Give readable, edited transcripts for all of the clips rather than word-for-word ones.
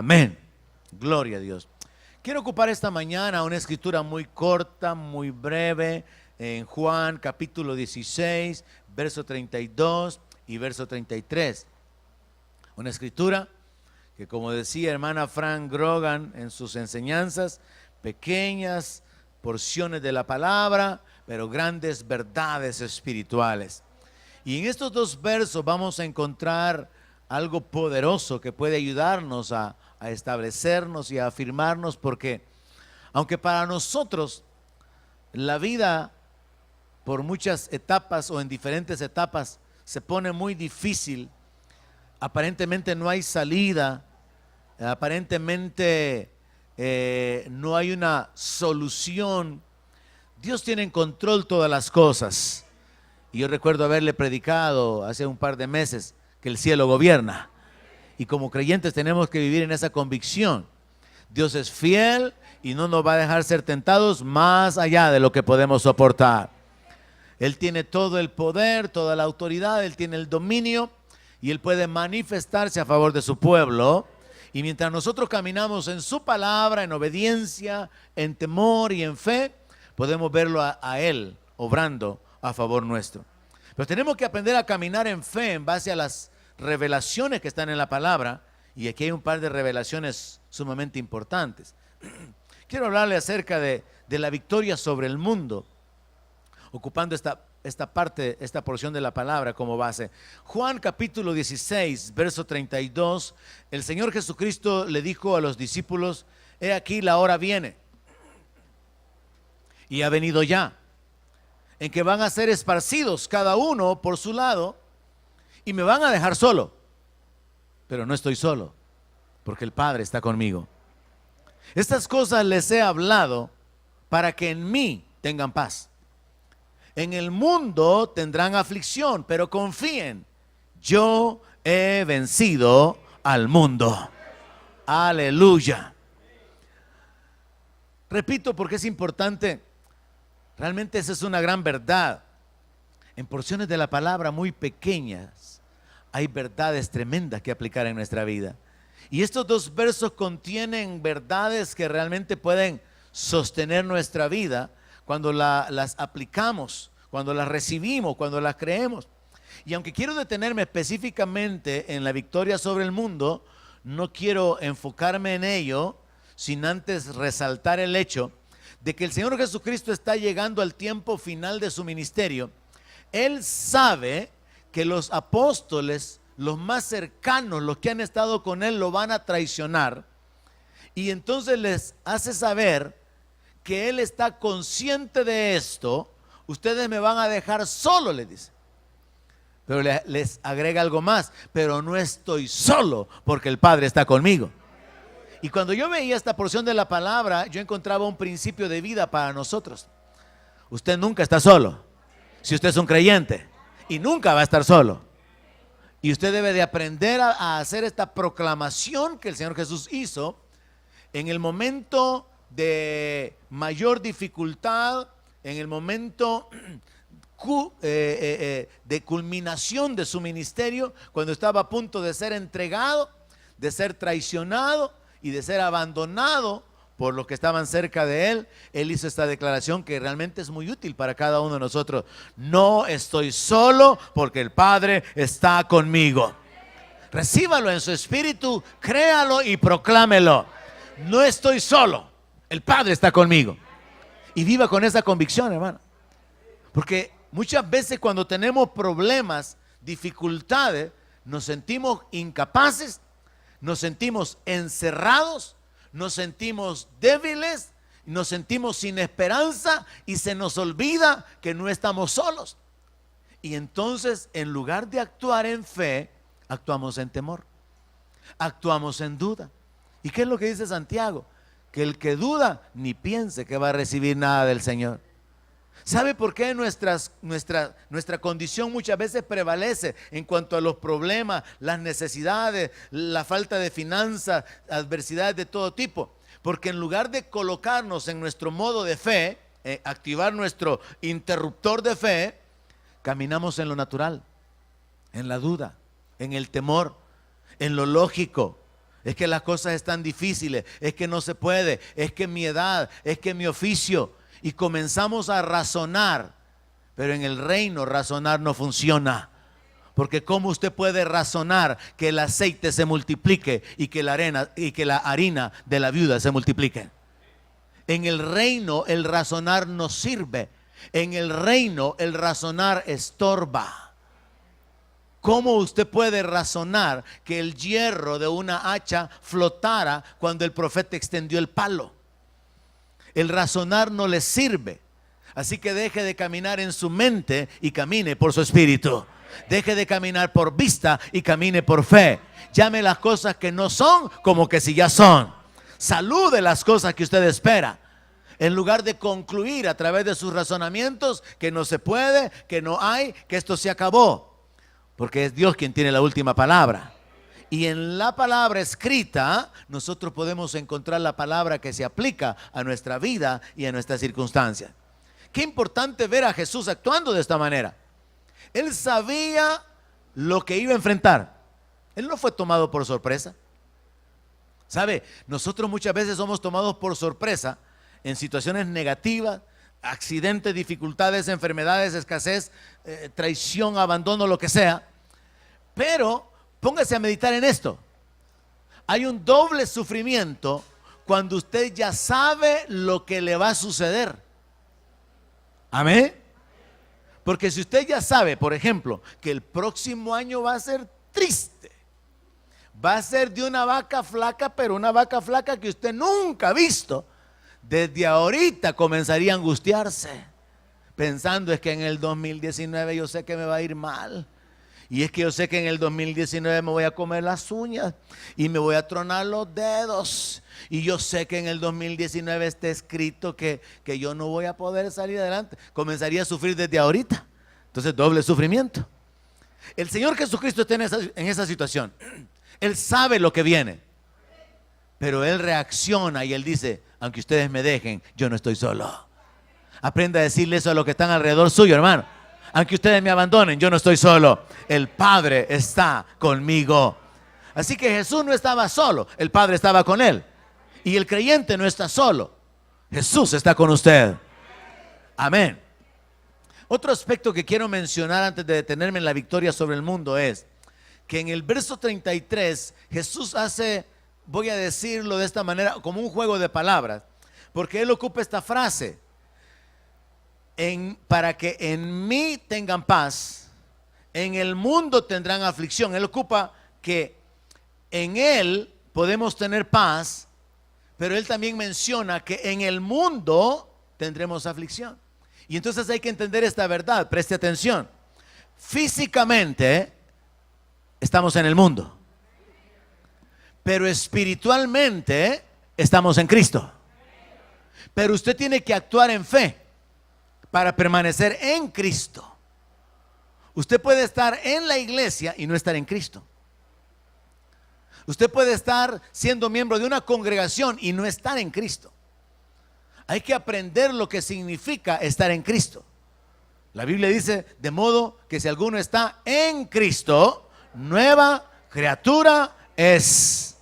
Amén. Gloria a Dios. Quiero ocupar esta mañana una escritura muy corta, muy breve, en Juan capítulo 16, verso 32 y verso 33. Una escritura que, como decía hermana Frank Grogan en sus enseñanzas, pequeñas porciones de la palabra, pero grandes verdades espirituales. Y en estos dos versos vamos a encontrar algo poderoso que puede ayudarnos a establecernos y a afirmarnos, porque aunque para nosotros la vida por muchas etapas o en diferentes etapas se pone muy difícil, aparentemente no hay salida, aparentemente no hay una solución, Dios tiene en control todas las cosas. Y yo recuerdo haberle predicado hace un par de meses que el cielo gobierna. Y como creyentes tenemos que vivir en esa convicción. Dios es fiel y no nos va a dejar ser tentados más allá de lo que podemos soportar. Él tiene todo el poder, toda la autoridad, Él tiene el dominio y Él puede manifestarse a favor de su pueblo. Y mientras nosotros caminamos en su palabra, en obediencia, en temor y en fe, podemos verlo a Él obrando a favor nuestro. Pero tenemos que aprender a caminar en fe en base a las revelaciones que están en la palabra, y aquí hay un par de revelaciones sumamente importantes. Quiero hablarle acerca de la victoria sobre el mundo, ocupando esta parte, esta porción de la palabra como base. Juan capítulo 16, verso 32, el Señor Jesucristo le dijo a los discípulos: he aquí la hora viene, y ha venido ya, en que van a ser esparcidos cada uno por su lado, y me van a dejar solo, pero no estoy solo, porque el Padre está conmigo. Estas cosas les he hablado para que en mí tengan paz. En el mundo tendrán aflicción, pero confíen, yo he vencido al mundo. Aleluya. Repito porque es importante. Realmente esa es una gran verdad. En porciones de la palabra muy pequeñas hay verdades tremendas que aplicar en nuestra vida. Y estos dos versos contienen verdades que realmente pueden sostener nuestra vida cuando las aplicamos, cuando las recibimos, cuando las creemos. Y aunque quiero detenerme específicamente en la victoria sobre el mundo, no quiero enfocarme en ello sin antes resaltar el hecho de que el Señor Jesucristo está llegando al tiempo final de su ministerio. Él sabe que los apóstoles, los más cercanos, los que han estado con Él, lo van a traicionar. Y entonces les hace saber que Él está consciente de esto. Ustedes me van a dejar solo, les dice. Pero les agrega algo más: pero no estoy solo, porque el Padre está conmigo. Y cuando yo veía esta porción de la palabra, yo encontraba un principio de vida para nosotros. Usted nunca está solo, si usted es un creyente, y nunca va a estar solo. Y usted debe de aprender a hacer esta proclamación que el Señor Jesús hizo en el momento de mayor dificultad, en el momento de culminación de su ministerio, cuando estaba a punto de ser entregado, de ser traicionado y de ser abandonado por los que estaban cerca de Él. Él hizo esta declaración que realmente es muy útil para cada uno de nosotros: no estoy solo, porque el Padre está conmigo. Recíbalo en su espíritu, créalo y proclámelo. No estoy solo, el Padre está conmigo. Y viva con esa convicción, hermano. Porque muchas veces cuando tenemos problemas, dificultades, nos sentimos incapaces, nos sentimos encerrados, nos sentimos débiles, nos sentimos sin esperanza y se nos olvida que no estamos solos. Y entonces, en lugar de actuar en fe, actuamos en temor, actuamos en duda. ¿Y qué es lo que dice Santiago? Que el que duda ni piense que va a recibir nada del Señor. ¿Sabe por qué nuestra condición muchas veces prevalece en cuanto a los problemas, las necesidades, la falta de finanzas, adversidades de todo tipo? Porque en lugar de colocarnos en nuestro modo de fe, activar nuestro interruptor de fe, caminamos en lo natural, en la duda, en el temor, en lo lógico, Es que las cosas están difíciles, es que no se puede, es que mi edad, es que mi oficio. Y comenzamos a razonar, pero en el reino razonar no funciona. Porque ¿cómo usted puede razonar que el aceite se multiplique y que la harina de la viuda se multiplique? En el reino el razonar no sirve. En el reino el razonar estorba. ¿Cómo usted puede razonar que el hierro de una hacha flotara cuando el profeta extendió el palo? El razonar no le sirve. Así que deje de caminar en su mente y camine por su espíritu. Deje de caminar por vista y camine por fe. Llame las cosas que no son como que si ya son. Salude las cosas que usted espera. En lugar de concluir a través de sus razonamientos que no se puede, que no hay, que esto se acabó. Porque es Dios quien tiene la última palabra. Y en la palabra escrita nosotros podemos encontrar la palabra que se aplica a nuestra vida y a nuestras circunstancias. Qué importante ver a Jesús actuando de esta manera. Él sabía lo que iba a enfrentar. Él no fue tomado por sorpresa. ¿Sabe? Nosotros muchas veces somos tomados por sorpresa en situaciones negativas, accidentes, dificultades, enfermedades, escasez, traición, abandono, lo que sea. Pero póngase a meditar en esto. Hay un doble sufrimiento cuando usted ya sabe lo que le va a suceder. Amén. Porque si usted ya sabe, por ejemplo, que el próximo año va a ser triste, va a ser de una vaca flaca, pero una vaca flaca que usted nunca ha visto, desde ahorita comenzaría a angustiarse, pensando es que en el 2019 yo sé que me va a ir mal. Y es que yo sé que en el 2019 me voy a comer las uñas y me voy a tronar los dedos. Y yo sé que en el 2019 está escrito que yo no voy a poder salir adelante. Comenzaría a sufrir desde ahorita. Entonces, doble sufrimiento. El Señor Jesucristo está en esa situación. Él sabe lo que viene. Pero Él reacciona y Él dice, aunque ustedes me dejen, yo no estoy solo. Aprenda a decirle eso a los que están alrededor suyo, hermano. Aunque ustedes me abandonen, yo no estoy solo. El Padre está conmigo. Así que Jesús no estaba solo, el Padre estaba con Él. Y el creyente no está solo, Jesús está con usted. Amén. Otro aspecto que quiero mencionar antes de detenerme en la victoria sobre el mundo es que en el verso 33 Jesús hace, voy a decirlo de esta manera, como un juego de palabras, porque Él ocupa esta frase. Para que en mí tengan paz, en el mundo tendrán aflicción. Él ocupa que en Él podemos tener paz, pero Él también menciona que en el mundo tendremos aflicción. Y entonces hay que entender esta verdad, preste atención. Físicamente estamos en el mundo, pero espiritualmente estamos en Cristo. Pero usted tiene que actuar en fe para permanecer en Cristo. Usted puede estar en la iglesia y no estar en Cristo. Usted puede estar siendo miembro de una congregación y no estar en Cristo. Hay que aprender lo que significa estar en Cristo. La Biblia dice, de modo que si alguno está en Cristo, nueva criatura es.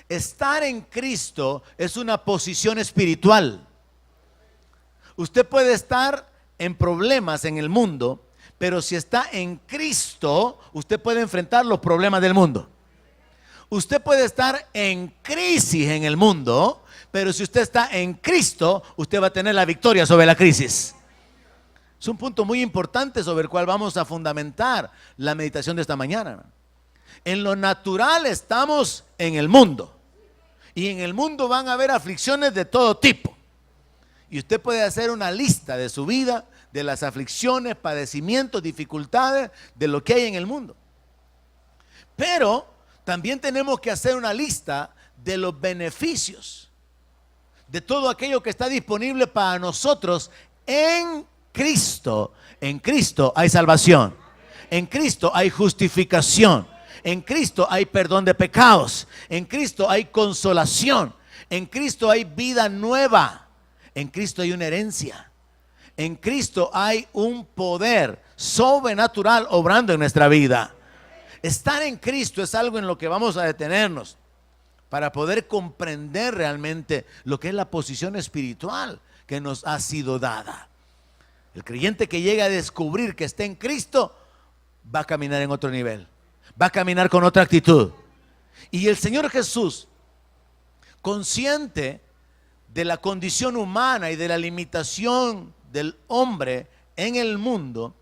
Estar en Cristo es una posición espiritual. Usted puede estar en problemas en el mundo, pero si está en Cristo, usted puede enfrentar los problemas del mundo. Usted puede estar en crisis en el mundo, pero si usted está en Cristo, usted va a tener la victoria sobre la crisis. Es un punto muy importante sobre el cual vamos a fundamentar la meditación de esta mañana. En lo natural estamos en el mundo, y en el mundo van a haber aflicciones de todo tipo. Y usted puede hacer una lista de su vida, de las aflicciones, padecimientos, dificultades, de lo que hay en el mundo. Pero también tenemos que hacer una lista de los beneficios, de todo aquello que está disponible para nosotros en Cristo. En Cristo hay salvación, en Cristo hay justificación, en Cristo hay perdón de pecados, en Cristo hay consolación, en Cristo hay vida nueva. En Cristo hay una herencia. En Cristo hay un poder sobrenatural obrando en nuestra vida. Estar en Cristo es algo en lo que vamos a detenernos. para poder comprender realmente lo que es la posición espiritual que nos ha sido dada. El creyente que llega a descubrir que está en Cristo va a caminar en otro nivel, va a caminar con otra actitud. Y el Señor Jesús, consciente de la condición humana y de la limitación del hombre en el mundo,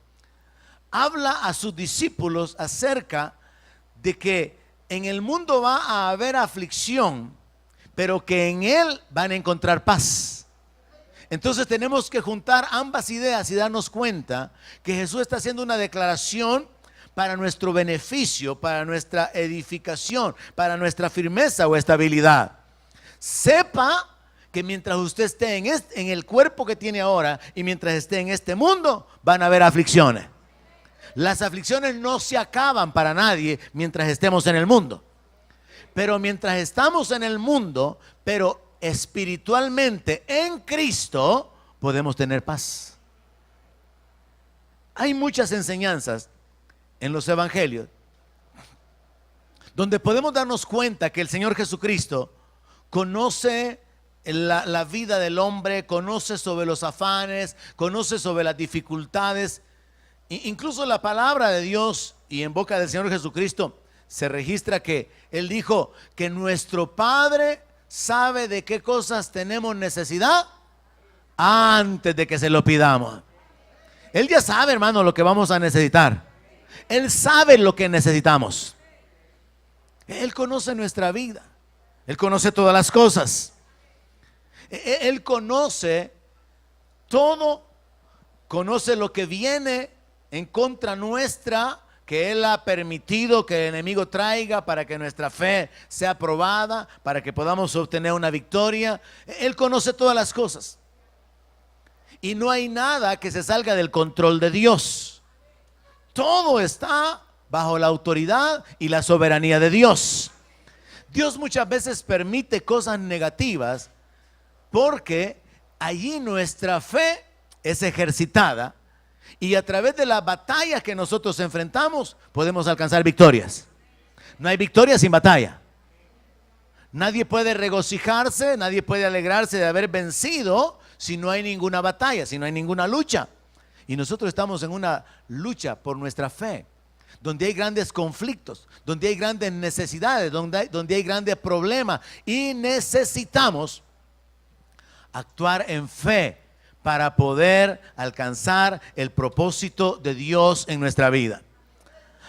habla a sus discípulos acerca de que en el mundo va a haber aflicción, pero que en él van a encontrar paz. Entonces tenemos que juntar ambas ideas y darnos cuenta que Jesús está haciendo una declaración para nuestro beneficio, para nuestra edificación, para nuestra firmeza o estabilidad. Sepa que mientras usted esté en el cuerpo que tiene ahora y mientras esté en este mundo, van a haber aflicciones. Las aflicciones no se acaban para nadie mientras estemos en el mundo. Pero mientras estamos en el mundo, pero espiritualmente en Cristo, podemos tener paz. Hay muchas enseñanzas en los evangelios donde podemos darnos cuenta que el Señor Jesucristo conoce la vida del hombre, conoce sobre los afanes, conoce sobre las dificultades. Incluso la palabra de Dios y en boca del Señor Jesucristo se registra que Él dijo que nuestro Padre sabe de qué cosas tenemos necesidad antes de que se lo pidamos. Él ya sabe, hermano, lo que vamos a necesitar. Él sabe lo que necesitamos. Él conoce nuestra vida. Él conoce todas las cosas. Él conoce todo. Conoce lo que viene en contra nuestra, que Él ha permitido que el enemigo traiga para que nuestra fe sea probada, para que podamos obtener una victoria. Él conoce todas las cosas. Y no hay nada que se salga del control de Dios. Todo está bajo la autoridad y la soberanía de Dios. Dios muchas veces permite cosas negativas porque allí nuestra fe es ejercitada y a través de las batallas que nosotros enfrentamos podemos alcanzar victorias. No hay victoria sin batalla. Nadie puede regocijarse, nadie puede alegrarse de haber vencido si no hay ninguna batalla, si no hay ninguna lucha. Y nosotros estamos en una lucha por nuestra fe, donde hay grandes conflictos, donde hay grandes necesidades, donde hay grandes problemas y necesitamos actuar en fe para poder alcanzar el propósito de Dios en nuestra vida.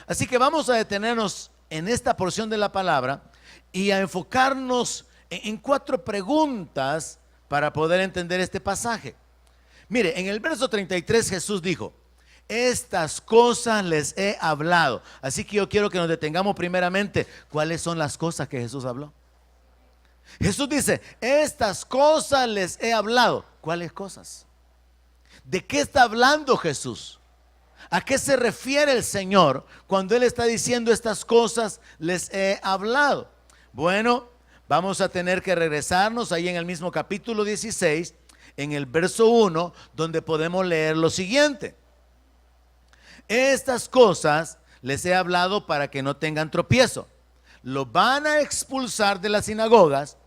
Así que vamos a detenernos en esta porción de la palabra y a enfocarnos en 4 preguntas para poder entender este pasaje. Mire, en el verso 33 Jesús dijo: estas cosas les he hablado. Así que yo quiero que nos detengamos primeramente. ¿Cuáles son las cosas que Jesús habló? Jesús dice: estas cosas les he hablado. ¿Cuáles cosas? ¿De qué está hablando Jesús? ¿A qué se refiere el Señor cuando Él está diciendo estas cosas les he hablado? Bueno, vamos a tener que regresarnos ahí en el mismo capítulo 16, en el verso 1, donde podemos leer lo siguiente: estas cosas les he hablado para que no tengan tropiezo. Los van a expulsar de las sinagogas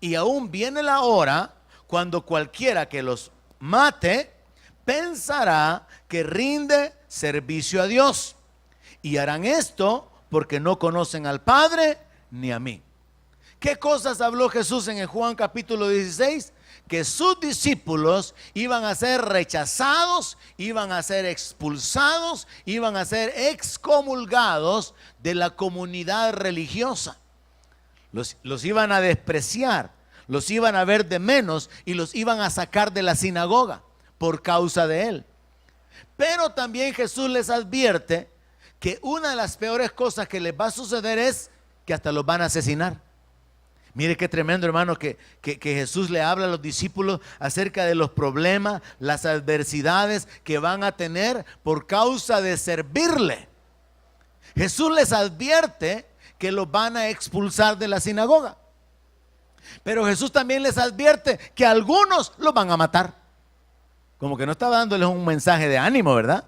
y aún viene la hora cuando cualquiera que los mate pensará que rinde servicio a Dios. Y harán esto porque no conocen al Padre ni a mí. ¿Qué cosas habló Jesús en el Juan capítulo 16? Que sus discípulos iban a ser rechazados, iban a ser expulsados, iban a ser excomulgados de la comunidad religiosa. Los iban a despreciar, los iban a ver de menos y los iban a sacar de la sinagoga por causa de Él. Pero también Jesús les advierte que una de las peores cosas que les va a suceder es que hasta los van a asesinar. Mire qué tremendo, hermano, que Jesús le habla a los discípulos acerca de los problemas, las adversidades que van a tener por causa de servirle. Jesús les advierte que los van a expulsar de la sinagoga. Pero Jesús también les advierte que algunos los van a matar. Como que no estaba dándoles un mensaje de ánimo, ¿verdad?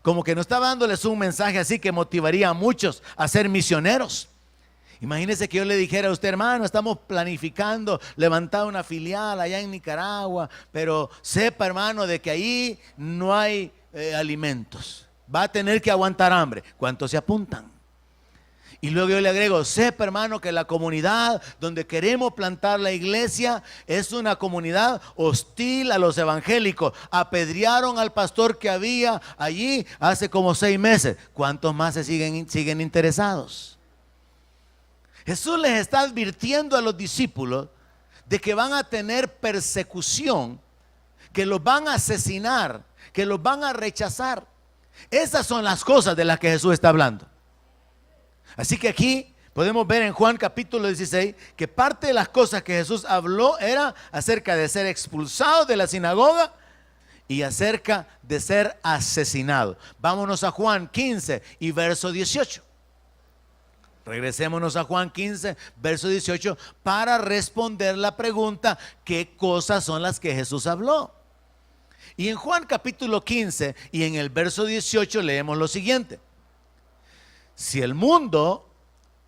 Como que no estaba dándoles un mensaje así que motivaría a muchos a ser misioneros. Imagínese que yo le dijera a usted, hermano, estamos planificando levantar una filial allá en Nicaragua, pero sepa, hermano, de que ahí no hay alimentos. Va a tener que aguantar hambre. ¿Cuántos se apuntan? Y luego yo le agrego, sepa, hermano, que la comunidad donde queremos plantar la iglesia es una comunidad hostil a los evangélicos. Apedrearon al pastor que había allí hace como 6 meses. ¿Cuántos más se siguen interesados? Jesús les está advirtiendo a los discípulos de que van a tener persecución, que los van a asesinar, que los van a rechazar. Esas son las cosas de las que Jesús está hablando. Así que aquí podemos ver en Juan capítulo 16 que parte de las cosas que Jesús habló era acerca de ser expulsados de la sinagoga y acerca de ser asesinados. Vámonos a Juan 15 y verso 18. Regresémonos a Juan 15, verso 18, para responder la pregunta: ¿qué cosas son las que Jesús habló? Y en Juan capítulo 15 y en el verso 18 leemos lo siguiente: si el mundo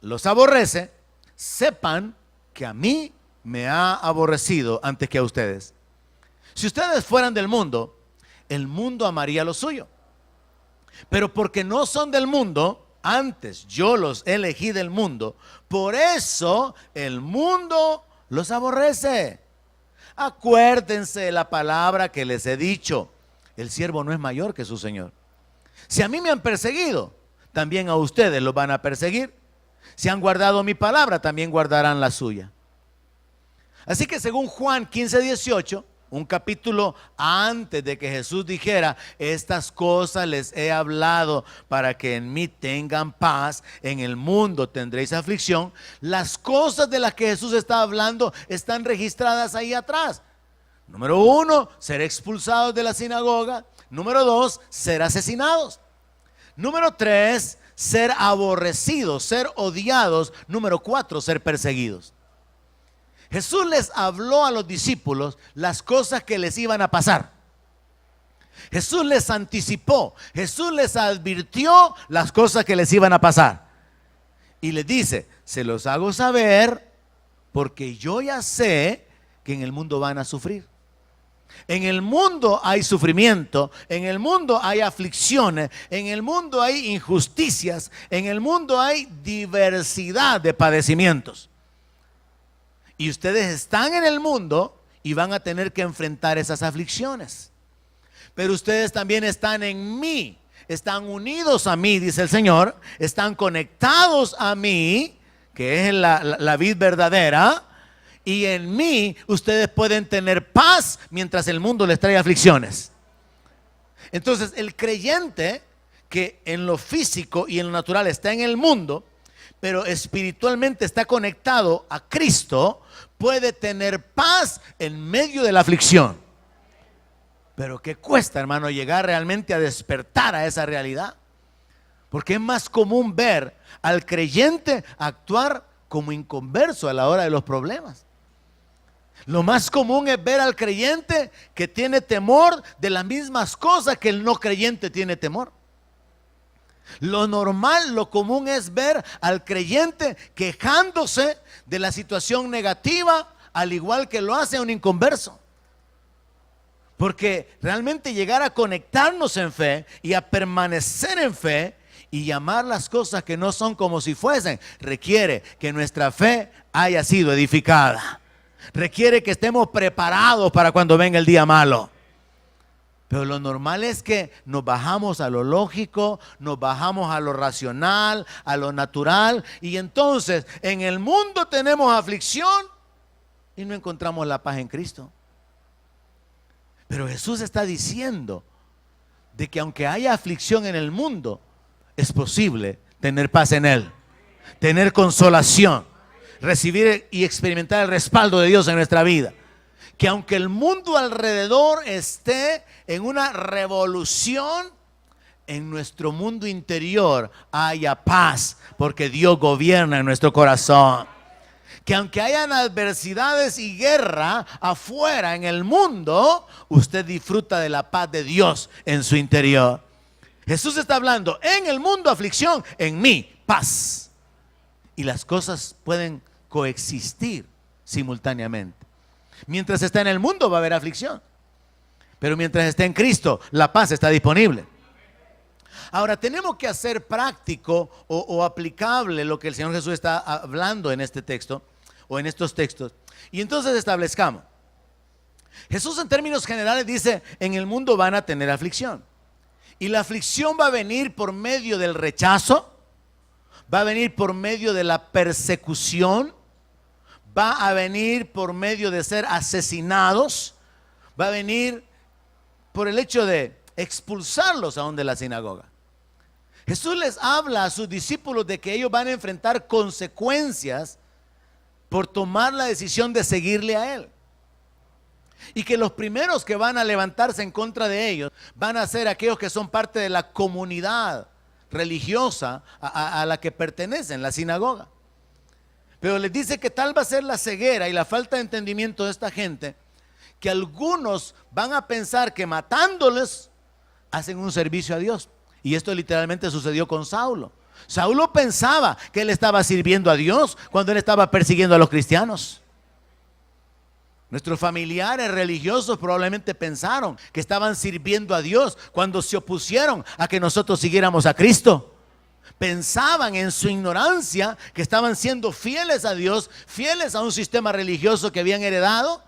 los aborrece, sepan que a mí me ha aborrecido antes que a ustedes. Si ustedes fueran del mundo, el mundo amaría lo suyo. Pero porque no son del mundo, antes yo los elegí del mundo, por eso el mundo los aborrece. Acuérdense de la palabra que les he dicho: el siervo no es mayor que su señor. Si a mí me han perseguido, también a ustedes los van a perseguir. Si han guardado mi palabra, también guardarán la suya. Así que según Juan 15, 18, un capítulo antes de que Jesús dijera: estas cosas les he hablado para que en mí tengan paz, en el mundo tendréis aflicción. Las cosas de las que Jesús está hablando están registradas ahí atrás. Número 1, ser expulsados de la sinagoga. Número 2, ser asesinados. Número 3, ser aborrecidos, ser odiados. Número 4, ser perseguidos. Jesús les habló a los discípulos las cosas que les iban a pasar. Jesús les anticipó, Jesús les advirtió las cosas que les iban a pasar. Y les dice: se los hago saber porque yo ya sé que en el mundo van a sufrir. En el mundo hay sufrimiento, en el mundo hay aflicciones, en el mundo hay injusticias, en el mundo hay diversidad de padecimientos. Y ustedes están en el mundo y van a tener que enfrentar esas aflicciones. Pero ustedes también están en mí, están unidos a mí, dice el Señor, están conectados a mí, que es la vid verdadera. Y en mí ustedes pueden tener paz mientras el mundo les trae aflicciones. Entonces el creyente que en lo físico y en lo natural está en el mundo, pero espiritualmente está conectado a Cristo, puede tener paz en medio de la aflicción. Pero ¿qué cuesta, hermano, llegar realmente a despertar a esa realidad? Porque es más común ver al creyente actuar como inconverso a la hora de los problemas. Lo más común es ver al creyente que tiene temor de las mismas cosas que el no creyente tiene temor. Lo normal, lo común es ver al creyente quejándose de la situación negativa, al igual que lo hace un inconverso. Porque realmente llegar a conectarnos en fe y a permanecer en fe y llamar las cosas que no son como si fuesen, requiere que nuestra fe haya sido edificada. Requiere que estemos preparados para cuando venga el día malo. Pero lo normal es que nos bajamos a lo lógico, nos bajamos a lo racional, a lo natural. Y entonces en el mundo tenemos aflicción y no encontramos la paz en Cristo. Pero Jesús está diciendo de que aunque haya aflicción en el mundo, es posible tener paz en Él, tener consolación, recibir y experimentar el respaldo de Dios en nuestra vida. Que aunque el mundo alrededor esté en una revolución, en nuestro mundo interior haya paz, porque Dios gobierna en nuestro corazón. Que aunque hayan adversidades y guerra afuera en el mundo, usted disfruta de la paz de Dios en su interior. Jesús está hablando: en el mundo aflicción, en mí paz. y las cosas pueden coexistir simultáneamente. Mientras está en el mundo va a haber aflicción, pero mientras esté en Cristo, la paz está disponible. Ahora tenemos que hacer práctico o aplicable lo que el Señor Jesús está hablando en este texto o en estos textos. Y entonces establezcamos. Jesús en términos generales dice, en el mundo van a tener aflicción. Y la aflicción va a venir por medio del rechazo, va a venir por medio de la persecución, va a venir por medio de ser asesinados, va a venir por el hecho de expulsarlos aún de la sinagoga. Jesús les habla a sus discípulos de que ellos van a enfrentar consecuencias por tomar la decisión de seguirle a Él. Y que los primeros que van a levantarse en contra de ellos van a ser aquellos que son parte de la comunidad religiosa a la que pertenecen, la sinagoga. Pero les dice que tal va a ser la ceguera y la falta de entendimiento de esta gente, que algunos van a pensar que matándoles hacen un servicio a Dios. Y esto literalmente sucedió con Saulo. Saulo pensaba que él estaba sirviendo a Dios cuando él estaba persiguiendo a los cristianos. Nuestros familiares religiosos probablemente pensaron que estaban sirviendo a Dios cuando se opusieron a que nosotros siguiéramos a Cristo. Pensaban en su ignorancia que estaban siendo fieles a Dios, fieles a un sistema religioso que habían heredado,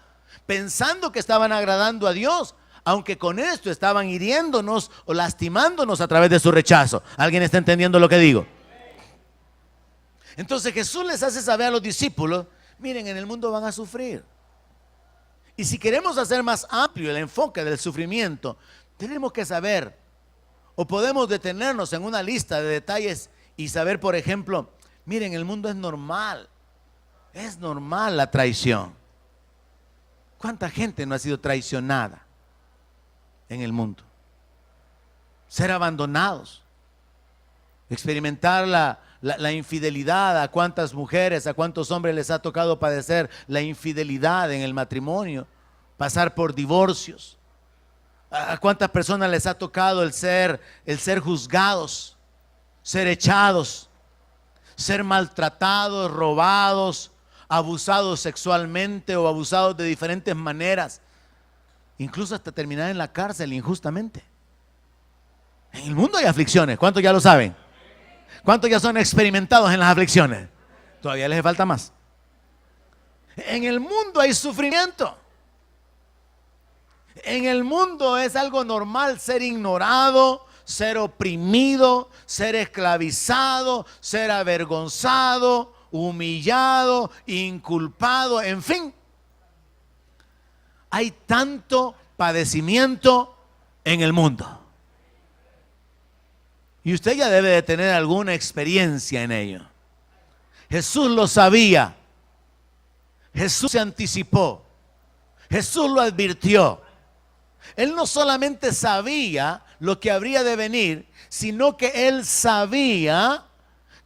pensando que estaban agradando a Dios, aunque con esto estaban hiriéndonos o lastimándonos a través de su rechazo. ¿Alguien está entendiendo lo que digo? Entonces Jesús les hace saber a los discípulos, miren, en el mundo van a sufrir. Y si queremos hacer más amplio el enfoque del sufrimiento, tenemos que saber, o podemos detenernos en una lista de detalles y saber, por ejemplo, miren, el mundo es normal la traición. ¿Cuánta gente no ha sido traicionada en el mundo? Ser abandonados, experimentar la infidelidad. A cuántas mujeres, a cuántos hombres les ha tocado padecer la infidelidad en el matrimonio, pasar por divorcios. A cuántas personas les ha tocado el ser juzgados, ser echados, ser maltratados, robados, abusados sexualmente o abusados de diferentes maneras, incluso hasta terminar en la cárcel injustamente. En el mundo hay aflicciones. ¿Cuántos ya lo saben? ¿Cuántos ya son experimentados en las aflicciones? Todavía les falta más. En el mundo hay sufrimiento. En el mundo es algo normal ser ignorado, ser oprimido, ser esclavizado, ser avergonzado, humillado, inculpado, en fin. Hay tanto padecimiento en el mundo. Y usted ya debe de tener alguna experiencia en ello. Jesús lo sabía. Jesús se anticipó. Jesús lo advirtió. Él no solamente sabía lo que habría de venir, sino que él sabía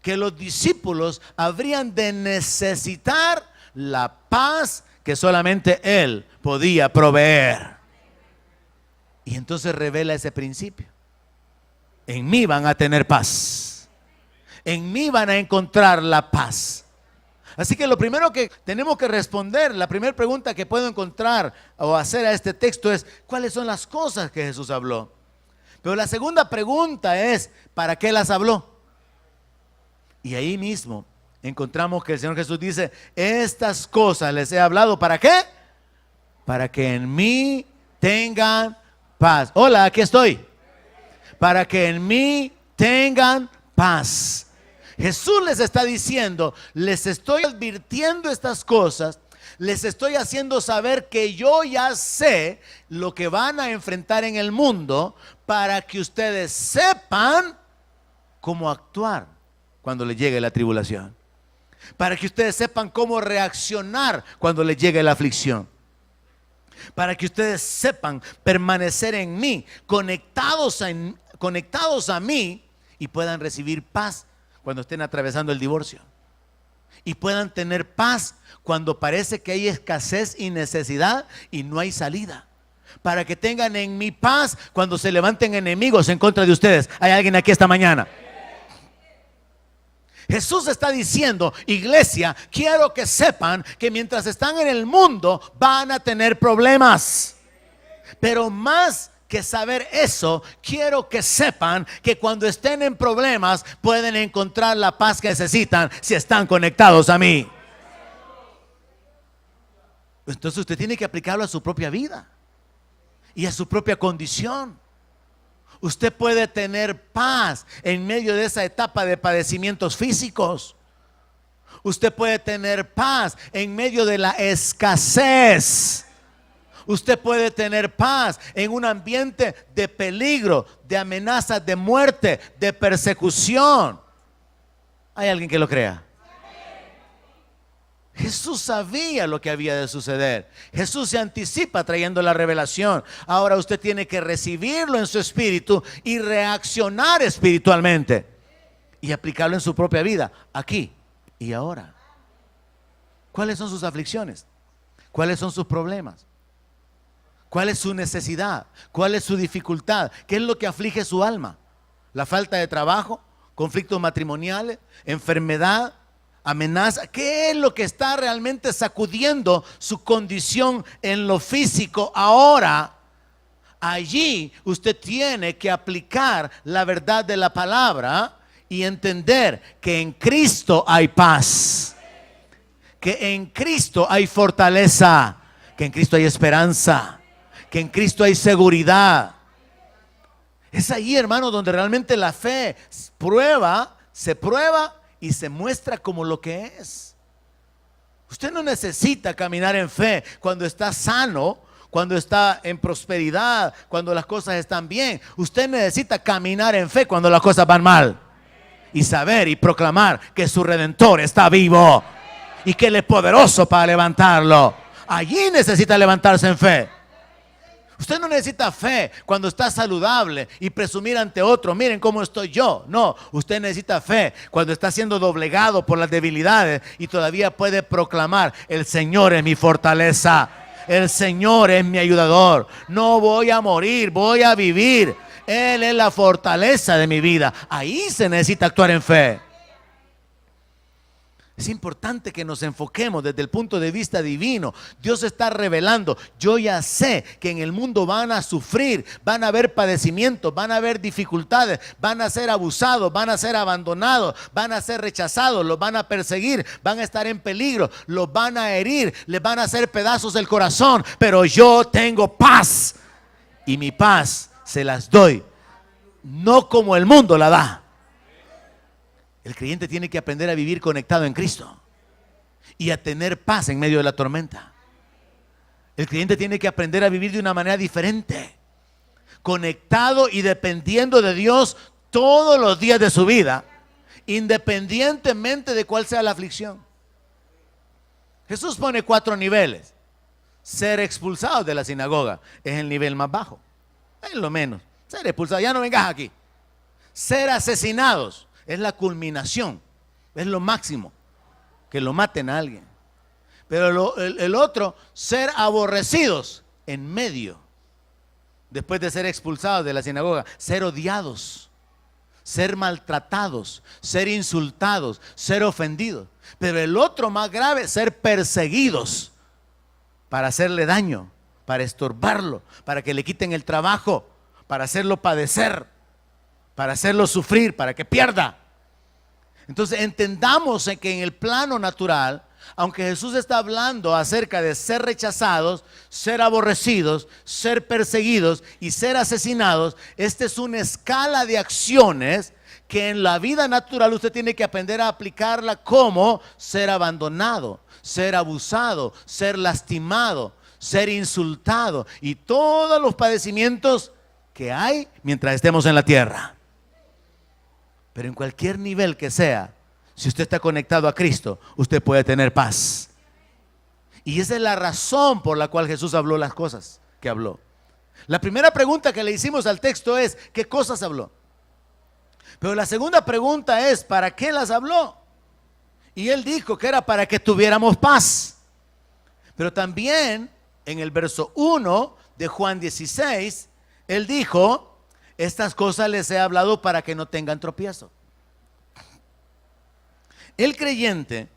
que los discípulos habrían de necesitar la paz que solamente él podía proveer. Y entonces revela ese principio. En mí van a tener paz. En mí van a encontrar la paz. Así que lo primero que tenemos que responder, la primera pregunta que puedo encontrar o hacer a este texto es, ¿cuáles son las cosas que Jesús habló? Pero la segunda pregunta es, ¿para qué las habló? Y ahí mismo encontramos que el Señor Jesús dice, estas cosas les he hablado, ¿para qué? Para que en mí tengan paz. Hola, aquí estoy. Para que en mí tengan paz. Jesús les está diciendo, les estoy advirtiendo estas cosas, les estoy haciendo saber que yo ya sé lo que van a enfrentar en el mundo para que ustedes sepan cómo actuar cuando les llegue la tribulación. Para que ustedes sepan cómo reaccionar cuando les llegue la aflicción. Para que ustedes sepan permanecer en mí, conectados a mí y puedan recibir paz cuando estén atravesando el divorcio. Y puedan tener paz cuando parece que hay escasez y necesidad y no hay salida. Para que tengan en mi paz cuando se levanten enemigos en contra de ustedes. ¿Hay alguien aquí esta mañana? Jesús está diciendo, iglesia, quiero que sepan que mientras están en el mundo van a tener problemas. Pero más que saber eso, quiero que sepan que cuando estén en problemas pueden encontrar la paz que necesitan si están conectados a mí. Entonces usted tiene que aplicarlo a su propia vida y a su propia condición. Usted puede tener paz en medio de esa etapa de padecimientos físicos. Usted puede tener paz en medio de la escasez. Usted puede tener paz en un ambiente de peligro, de amenazas de muerte, de persecución. ¿Hay alguien que lo crea? Jesús sabía lo que había de suceder. Jesús se anticipa trayendo la revelación. Ahora usted tiene que recibirlo en su espíritu y reaccionar espiritualmente y aplicarlo en su propia vida, aquí y ahora. ¿Cuáles son sus aflicciones? ¿Cuáles son sus problemas? ¿Cuál es su necesidad? ¿Cuál es su dificultad? ¿Qué es lo que aflige su alma? ¿La falta de trabajo? ¿Conflictos matrimoniales? ¿Enfermedad? ¿Amenaza? ¿Qué es lo que está realmente sacudiendo su condición en lo físico ahora? Allí usted tiene que aplicar la verdad de la palabra y entender que en Cristo hay paz, que en Cristo hay fortaleza, que en Cristo hay esperanza, que en Cristo hay seguridad. Es ahí, hermano, donde realmente la fe se prueba y se muestra como lo que es. Usted no necesita caminar en fe cuando está sano, cuando está en prosperidad, cuando las cosas están bien. Usted necesita caminar en fe cuando las cosas van mal y saber y proclamar que su Redentor está vivo y que Él es poderoso para levantarlo. Allí necesita levantarse en fe. Usted no necesita fe cuando está saludable y presumir ante otro, miren cómo estoy yo. No, usted necesita fe cuando está siendo doblegado por las debilidades y todavía puede proclamar: el Señor es mi fortaleza, el Señor es mi ayudador. No voy a morir, voy a vivir. Él es la fortaleza de mi vida. Ahí se necesita actuar en fe. Es importante que nos enfoquemos desde el punto de vista divino. Dios está revelando. Yo ya sé que en el mundo van a sufrir, van a haber padecimientos, van a haber dificultades, van a ser abusados, van a ser abandonados, van a ser rechazados, los van a perseguir, van a estar en peligro, los van a herir, les van a hacer pedazos el corazón. Pero yo tengo paz y mi paz se las doy, no como el mundo la da. El creyente tiene que aprender a vivir conectado en Cristo y a tener paz en medio de la tormenta. El creyente tiene que aprender a vivir de una manera diferente, conectado y dependiendo de Dios todos los días de su vida, independientemente de cuál sea la aflicción. Jesús pone 4 niveles. Ser expulsados de la sinagoga es el nivel más bajo, es lo menos. Ser expulsados, ya no vengas aquí. Ser asesinados es la culminación, es lo máximo, que lo maten a alguien. Pero el otro, ser aborrecidos en medio, después de ser expulsados de la sinagoga, ser odiados, ser maltratados, ser insultados, ser ofendidos. Pero el otro más grave, ser perseguidos para hacerle daño, para estorbarlo, para que le quiten el trabajo, para hacerlo padecer, para hacerlo sufrir, para que pierda. Entonces entendamos que en el plano natural, aunque Jesús está hablando acerca de ser rechazados, ser aborrecidos, ser perseguidos y ser asesinados, esta es una escala de acciones que en la vida natural usted tiene que aprender a aplicarla, como ser abandonado, ser abusado, ser lastimado, ser insultado y todos los padecimientos que hay mientras estemos en la tierra. Pero en cualquier nivel que sea, si usted está conectado a Cristo, usted puede tener paz. Y esa es la razón por la cual Jesús habló las cosas que habló. La primera pregunta que le hicimos al texto es: ¿qué cosas habló? Pero la segunda pregunta es: ¿para qué las habló? Y él dijo que era para que tuviéramos paz. Pero también en el verso 1 de Juan 16, él dijo: estas cosas les he hablado para que no tengan tropiezo. El creyente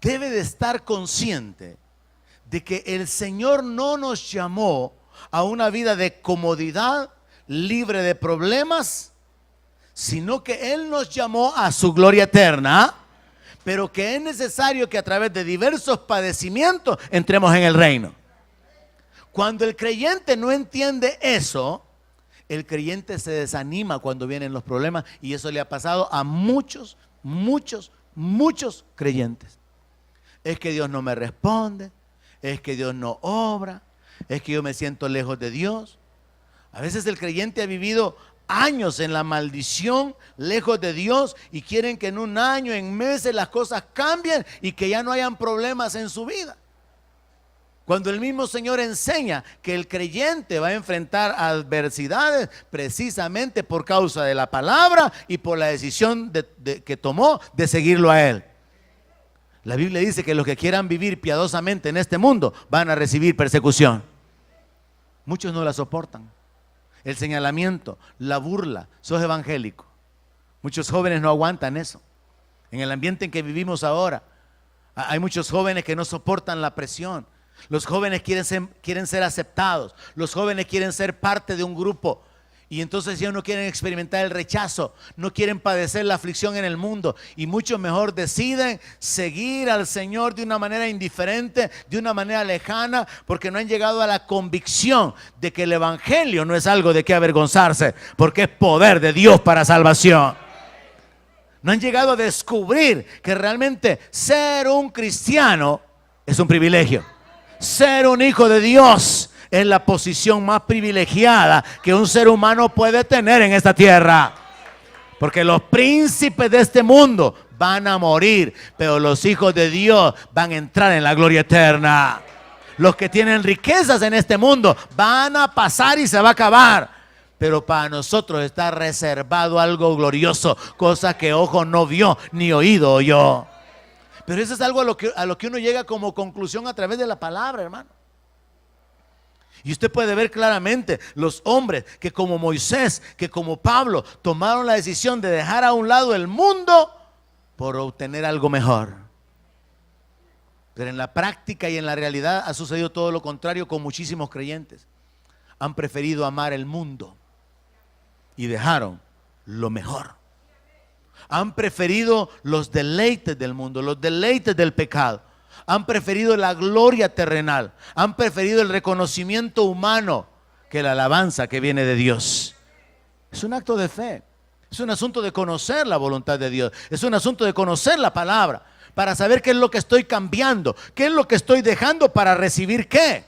debe de estar consciente de que el Señor no nos llamó a una vida de comodidad, libre de problemas, sino que Él nos llamó a su gloria eterna, pero que es necesario que a través de diversos padecimientos entremos en el reino. Cuando el creyente no entiende eso, el creyente se desanima cuando vienen los problemas, y eso le ha pasado a muchos creyentes. Es que Dios no me responde, es que Dios no obra, es que yo me siento lejos de Dios. A veces el creyente ha vivido años en la maldición, lejos de Dios, y quieren que en un año, en meses, las cosas cambien y que ya no hayan problemas en su vida. Cuando el mismo Señor enseña que el creyente va a enfrentar adversidades precisamente por causa de la palabra y por la decisión que tomó de seguirlo a Él. La Biblia dice que los que quieran vivir piadosamente en este mundo van a recibir persecución. Muchos no la soportan. El señalamiento, la burla, sos evangélico. Muchos jóvenes no aguantan eso. En el ambiente en que vivimos ahora, hay muchos jóvenes que no soportan la presión. Los jóvenes quieren ser aceptados. Los jóvenes quieren ser parte de un grupo. Y entonces ya no quieren experimentar el rechazo, no quieren padecer la aflicción en el mundo, y mucho mejor deciden seguir al Señor de una manera indiferente, de una manera lejana, porque no han llegado a la convicción de que el evangelio no es algo de qué avergonzarse, porque es poder de Dios para salvación. No han llegado a descubrir que realmente ser un cristiano es un privilegio. Ser un hijo de Dios es la posición más privilegiada que un ser humano puede tener en esta tierra. Porque los príncipes de este mundo van a morir, pero los hijos de Dios van a entrar en la gloria eterna. Los que tienen riquezas en este mundo van a pasar y se va a acabar, pero para nosotros está reservado algo glorioso, cosa que ojo no vio ni oído oyó. Pero eso es algo a lo que uno llega como conclusión a través de la palabra, hermano. Y usted puede ver claramente los hombres que como Moisés, que como Pablo, tomaron la decisión de dejar a un lado el mundo por obtener algo mejor. Pero en la práctica y en la realidad ha sucedido todo lo contrario con muchísimos creyentes. Han preferido amar el mundo y dejaron lo mejor. Han preferido los deleites del mundo, los deleites del pecado. Han preferido la gloria terrenal, han preferido el reconocimiento humano que la alabanza que viene de Dios. Es un acto de fe, es un asunto de conocer la voluntad de Dios, es un asunto de conocer la palabra, para saber qué es lo que estoy cambiando, qué es lo que estoy dejando para recibir qué.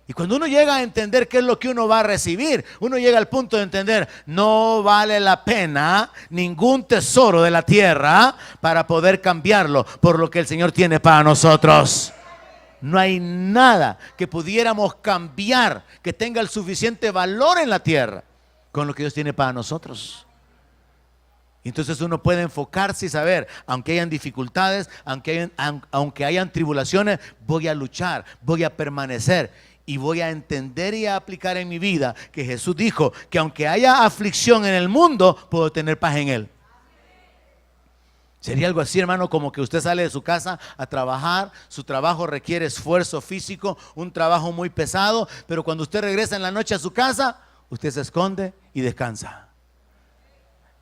Y cuando uno llega a entender qué es lo que uno va a recibir, uno llega al punto de entender, no vale la pena ningún tesoro de la tierra para poder cambiarlo por lo que el Señor tiene para nosotros. No hay nada que pudiéramos cambiar que tenga el suficiente valor en la tierra con lo que Dios tiene para nosotros. Entonces uno puede enfocarse y saber, aunque hayan dificultades, aunque hayan tribulaciones, voy a luchar, voy a permanecer. Y voy a entender y a aplicar en mi vida que Jesús dijo que aunque haya aflicción en el mundo, puedo tener paz en Él. Sería algo así, hermano, como que usted sale de su casa a trabajar, su trabajo requiere esfuerzo físico, un trabajo muy pesado, pero cuando usted regresa en la noche a su casa, usted se esconde y descansa.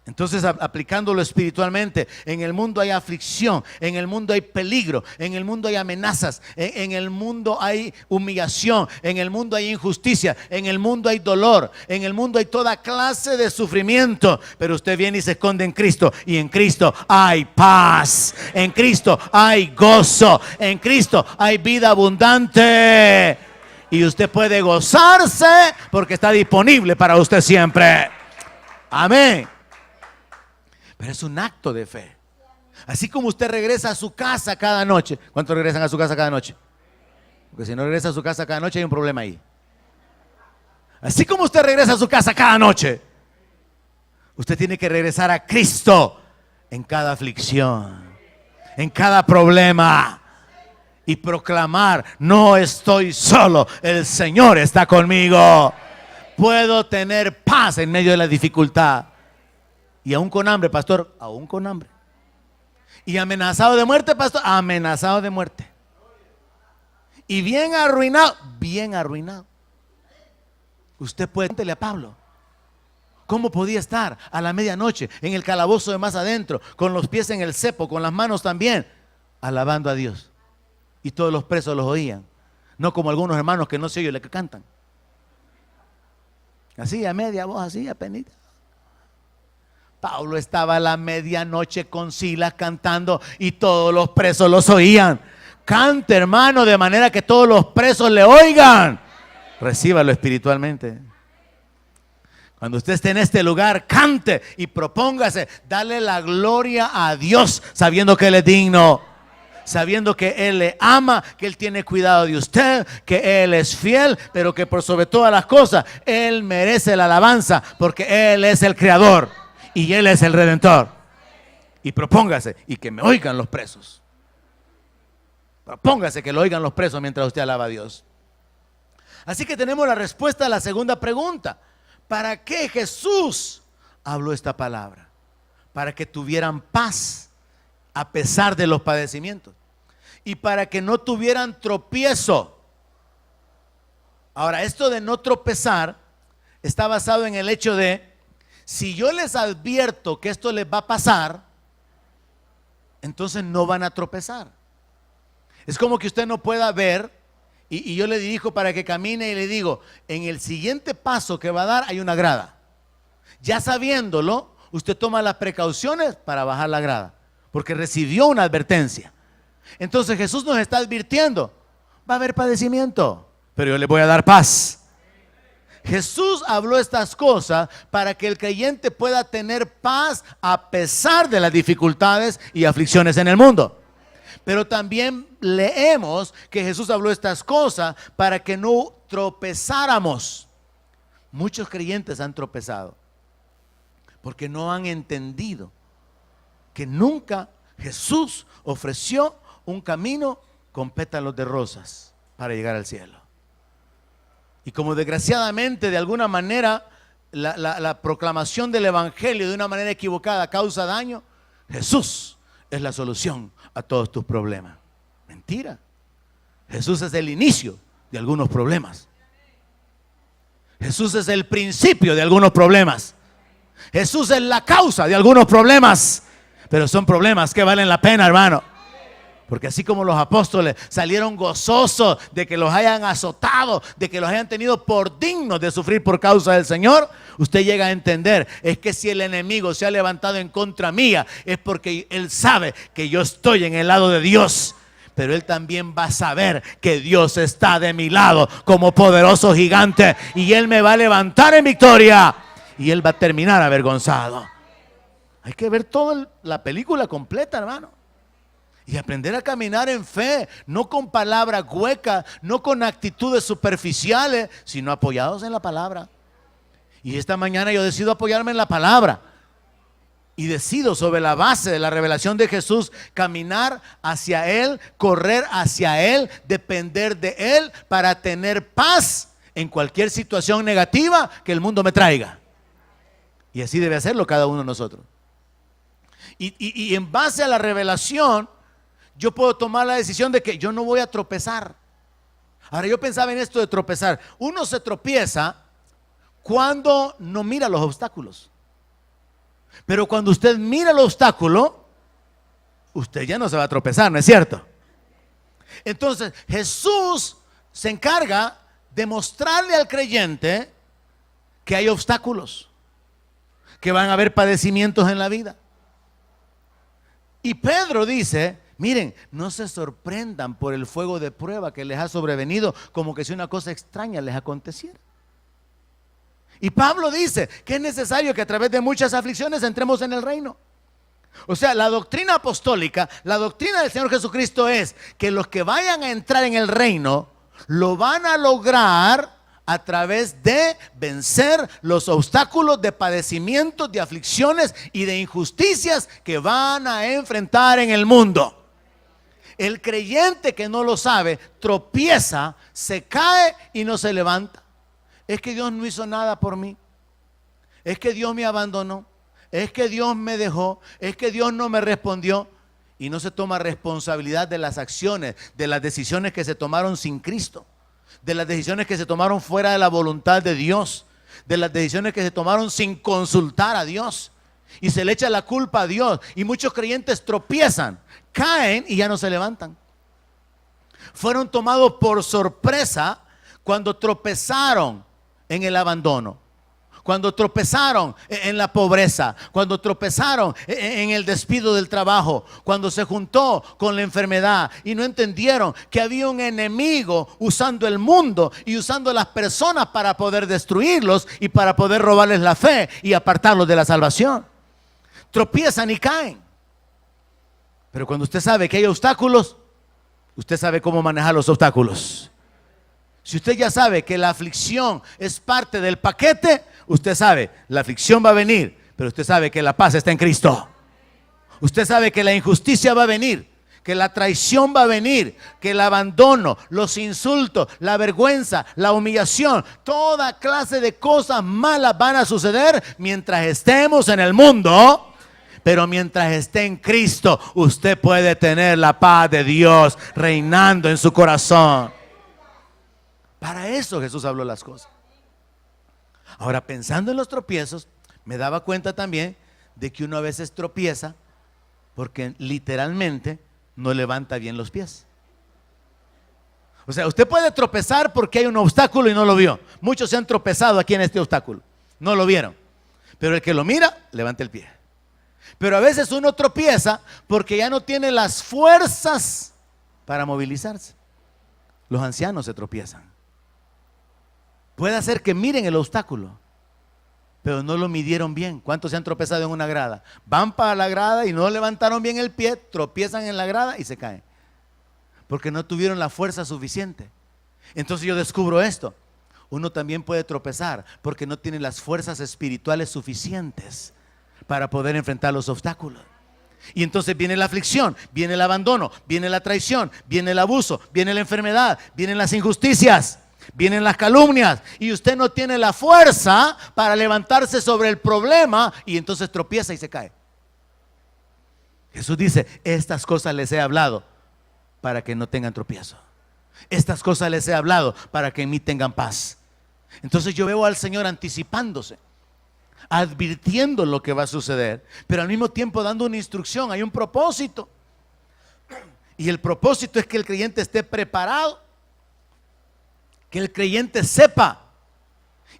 Entonces, aplicándolo espiritualmente, en el mundo hay aflicción, en el mundo hay peligro, en el mundo hay amenazas, en el mundo hay humillación, en el mundo hay injusticia, en el mundo hay dolor, en el mundo hay toda clase de sufrimiento, pero usted viene y se esconde en Cristo, y en Cristo hay paz, en Cristo hay gozo, en Cristo hay vida abundante, y usted puede gozarse porque está disponible para usted siempre. Amén. Pero es un acto de fe. Así como usted regresa a su casa cada noche. ¿Cuántos regresan a su casa cada noche? Porque si no regresa a su casa cada noche hay un problema ahí. Así como usted regresa a su casa cada noche, usted tiene que regresar a Cristo en cada aflicción, en cada problema, y proclamar: no estoy solo, el Señor está conmigo. Puedo tener paz en medio de la dificultad. Y aún con hambre, pastor, aún con hambre. Y amenazado de muerte, pastor, amenazado de muerte. Y bien arruinado, bien arruinado. Usted puede decirle a Pablo, ¿cómo podía estar a la medianoche en el calabozo de más adentro, con los pies en el cepo, con las manos también, alabando a Dios? Y todos los presos los oían. No como algunos hermanos que no se oye lo que cantan. Así a media voz, así a penita. Pablo estaba a la medianoche con Silas cantando y todos los presos los oían. Cante, hermano, de manera que todos los presos le oigan. Recíbalo espiritualmente. Cuando usted esté en este lugar, cante y propóngase, dale la gloria a Dios, sabiendo que Él es digno, sabiendo que Él le ama, que Él tiene cuidado de usted, que Él es fiel, pero que por sobre todas las cosas, Él merece la alabanza, porque Él es el creador y Él es el redentor. Y propóngase, y que me oigan los presos. Propóngase que lo oigan los presos mientras usted alaba a Dios. Así que tenemos la respuesta a la segunda pregunta. ¿Para qué Jesús habló esta palabra? Para que tuvieran paz a pesar de los padecimientos y para que no tuvieran tropiezo. Ahora, esto de no tropezar está basado en el hecho de, si yo les advierto que esto les va a pasar, entonces no van a tropezar. Es como que usted no pueda ver y yo le dirijo para que camine y le digo, en el siguiente paso que va a dar hay una grada. Ya sabiéndolo, usted toma las precauciones para bajar la grada, porque recibió una advertencia. Entonces Jesús nos está advirtiendo, va a haber padecimiento, pero yo le voy a dar paz. Jesús habló estas cosas para que el creyente pueda tener paz a pesar de las dificultades y aflicciones en el mundo. Pero también leemos que Jesús habló estas cosas para que no tropezáramos. Muchos creyentes han tropezado porque no han entendido que nunca Jesús ofreció un camino con pétalos de rosas para llegar al cielo. Y como desgraciadamente de alguna manera la proclamación del evangelio de una manera equivocada causa daño, Jesús es la solución a todos tus problemas. Mentira. Jesús es el inicio de algunos problemas. Jesús es el principio de algunos problemas. Jesús es la causa de algunos problemas. Pero son problemas que valen la pena, hermano. Porque así como los apóstoles salieron gozosos de que los hayan azotado, de que los hayan tenido por dignos de sufrir por causa del Señor, usted llega a entender, es que si el enemigo se ha levantado en contra mía, es porque él sabe que yo estoy en el lado de Dios. Pero él también va a saber que Dios está de mi lado como poderoso gigante, y él me va a levantar en victoria y él va a terminar avergonzado. Hay que ver toda la película completa, hermano. Y aprender a caminar en fe, no con palabras huecas, no con actitudes superficiales, sino apoyados en la palabra. Y esta mañana yo decido apoyarme en la palabra. Y decido, sobre la base de la revelación de Jesús, caminar hacia Él, correr hacia Él, depender de Él para tener paz en cualquier situación negativa que el mundo me traiga. Y así debe hacerlo cada uno de nosotros. Y en base a la revelación, yo puedo tomar la decisión de que yo no voy a tropezar. Ahora, yo pensaba en esto de tropezar. Uno se tropieza cuando no mira los obstáculos. Pero cuando usted mira el obstáculo, usted ya no se va a tropezar, ¿no es cierto? Entonces, Jesús se encarga de mostrarle al creyente que hay obstáculos, que van a haber padecimientos en la vida. Y Pedro dice, miren, no se sorprendan por el fuego de prueba que les ha sobrevenido, como que si una cosa extraña les aconteciera. Y Pablo dice que es necesario que a través de muchas aflicciones entremos en el reino. O sea, la doctrina apostólica, la doctrina del Señor Jesucristo es que los que vayan a entrar en el reino lo van a lograr a través de vencer los obstáculos de padecimientos, de aflicciones y de injusticias que van a enfrentar en el mundo. El creyente que no lo sabe tropieza, se cae y no se levanta. Es que Dios no hizo nada por mí. Es que Dios me abandonó. Es que Dios me dejó. Es que Dios no me respondió. y no se toma responsabilidad de las acciones, de las decisiones que se tomaron sin Cristo, de las decisiones que se tomaron fuera de la voluntad de Dios, de las decisiones que se tomaron sin consultar a Dios, y se le echa la culpa a Dios. Y muchos creyentes tropiezan, caen y ya no se levantan. Fueron tomados por sorpresa cuando tropezaron en el abandono, cuando tropezaron en la pobreza, cuando tropezaron en el despido del trabajo, cuando se juntó con la enfermedad y no entendieron que había un enemigo usando el mundo y usando las personas para poder destruirlos y para poder robarles la fe y apartarlos de la salvación. Tropiezan y caen. Pero cuando usted sabe que hay obstáculos, usted sabe cómo manejar los obstáculos. Si usted ya sabe que la aflicción es parte del paquete, usted sabe, la aflicción va a venir, pero usted sabe que la paz está en Cristo. Usted sabe que la injusticia va a venir, que la traición va a venir, que el abandono, los insultos, la vergüenza, la humillación, toda clase de cosas malas van a suceder mientras estemos en el mundo. Pero mientras esté en Cristo, usted puede tener la paz de Dios reinando en su corazón. Para eso Jesús habló las cosas. Ahora, pensando en los tropiezos, me daba cuenta también de que uno a veces tropieza porque literalmente no levanta bien los pies. O sea, usted puede tropezar porque hay un obstáculo y no lo vio. Muchos se han tropezado aquí en este obstáculo, no lo vieron. Pero el que lo mira, levanta el pie. Pero a veces uno tropieza porque ya no tiene las fuerzas para movilizarse. Los ancianos se tropiezan. Puede hacer que miren el obstáculo, pero no lo midieron bien. ¿Cuántos se han tropezado en una grada? Van para la grada y no levantaron bien el pie, tropiezan en la grada y se caen, porque no tuvieron la fuerza suficiente. Entonces yo descubro esto. Uno también puede tropezar porque no tiene las fuerzas espirituales suficientes para poder enfrentar los obstáculos. Y entonces viene la aflicción, viene el abandono, viene la traición, viene el abuso, viene la enfermedad, vienen las injusticias, vienen las calumnias, y usted no tiene la fuerza para levantarse sobre el problema, y entonces tropieza y se cae. Jesús dice: estas cosas les he hablado para que no tengan tropiezo. Estas cosas les he hablado para que en mí tengan paz. Entonces yo veo al Señor anticipándose, advirtiendo lo que va a suceder, pero al mismo tiempo dando una instrucción. Hay un propósito, y el propósito es que el creyente esté preparado, que el creyente sepa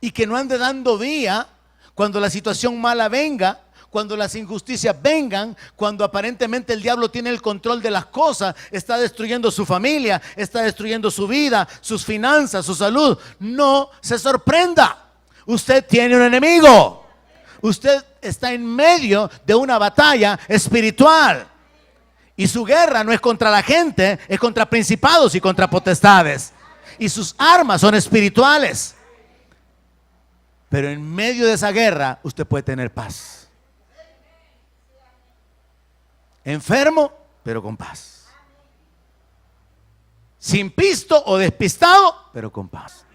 y que no ande dando vía cuando la situación mala venga, cuando las injusticias vengan, cuando aparentemente el diablo tiene el control de las cosas, está destruyendo su familia, está destruyendo su vida, sus finanzas, su salud. No se sorprenda, usted tiene un enemigo. Usted está en medio de una batalla espiritual, y su guerra no es contra la gente, es contra principados y contra potestades, y sus armas son espirituales. Pero en medio de esa guerra usted puede tener paz. Enfermo, pero con paz. Sin pisto o despistado, pero con paz.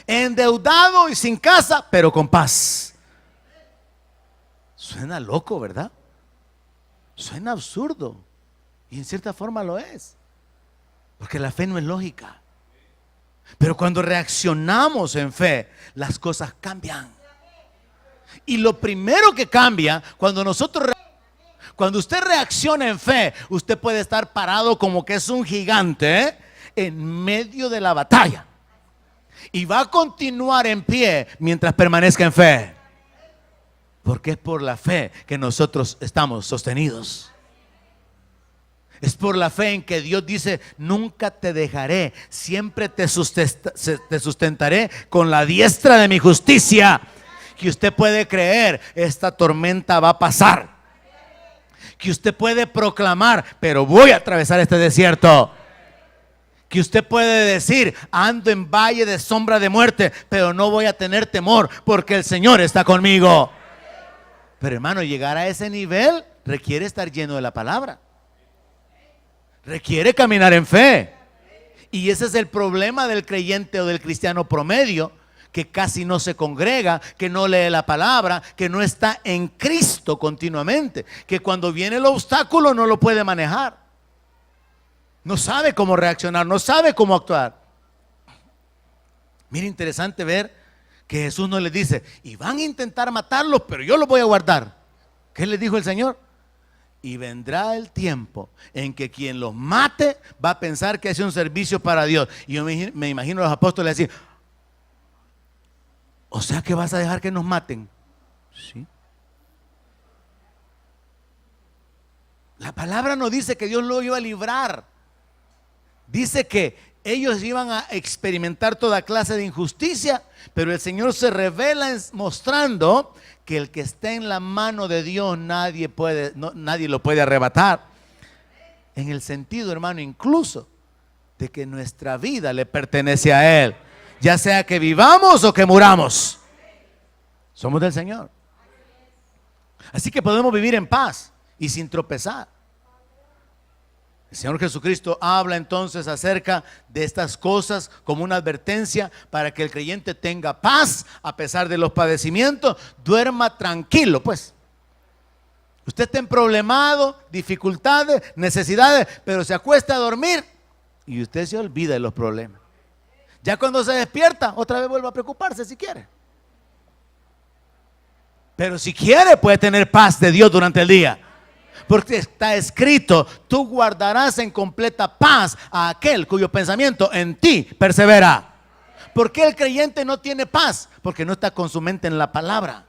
Endeudado y sin casa, pero con paz. Suena loco, ¿verdad? Suena absurdo, y en cierta forma lo es, porque la fe no es lógica. Pero cuando reaccionamos en fe, las cosas cambian. Y lo primero que cambia cuando usted reacciona en fe, usted puede estar parado como que es un gigante en medio de la batalla, y va a continuar en pie mientras permanezca en fe, porque es por la fe que nosotros estamos sostenidos. Es por la fe en que Dios dice: nunca te dejaré, siempre te sustentaré con la diestra de mi justicia. Que usted puede creer: esta tormenta va a pasar. Que usted puede proclamar: pero voy a atravesar este desierto. Que usted puede decir: ando en valle de sombra de muerte, pero no voy a tener temor, porque el Señor está conmigo. Pero hermano, llegar a ese nivel requiere estar lleno de la palabra, requiere caminar en fe. Y ese es el problema del creyente o del cristiano promedio, que casi no se congrega, que no lee la palabra, que no está en Cristo continuamente, que cuando viene el obstáculo no lo puede manejar, no sabe cómo reaccionar, no sabe cómo actuar. Mira, interesante ver que Jesús no les dice, y van a intentar matarlos, pero yo los voy a guardar. ¿Qué les dijo el Señor? Y vendrá el tiempo en que quien los mate va a pensar que hace un servicio para Dios. Y yo me imagino a los apóstoles decir, o sea que vas a dejar que nos maten. Sí. La palabra no dice que Dios lo iba a librar. Dice que ellos iban a experimentar toda clase de injusticia, pero el Señor se revela mostrando que el que está en la mano de Dios nadie lo puede arrebatar. En el sentido, hermano, incluso de que nuestra vida le pertenece a Él, ya sea que vivamos o que muramos. Somos del Señor. Así que podemos vivir en paz y sin tropezar. El Señor Jesucristo habla entonces acerca de estas cosas como una advertencia para que el creyente tenga paz a pesar de los padecimientos, duerma tranquilo, pues. Usted está en problemado, dificultades, necesidades, pero se acuesta a dormir y usted se olvida de los problemas. Ya cuando se despierta, otra vez vuelve a preocuparse si quiere. Pero si quiere, puede tener paz de Dios durante el día. Porque está escrito, tú guardarás en completa paz a aquel cuyo pensamiento en ti persevera. ¿Por qué el creyente no tiene paz? Porque no está con su mente en la palabra.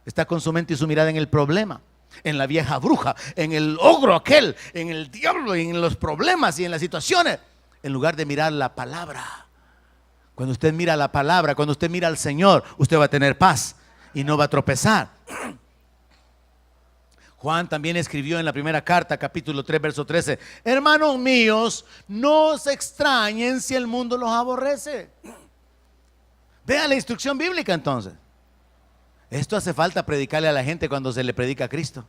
Está con su mente y su mirada en el problema, en la vieja bruja, en el ogro aquel, en el diablo, en los problemas y en las situaciones, en lugar de mirar la palabra. Cuando usted mira la palabra, cuando usted mira al Señor, usted va a tener paz y no va a tropezar. Juan también escribió en la primera carta, capítulo 3, verso 13: hermanos míos, no se extrañen si el mundo los aborrece. Vean la instrucción bíblica entonces. Esto hace falta predicarle a la gente cuando se le predica a Cristo.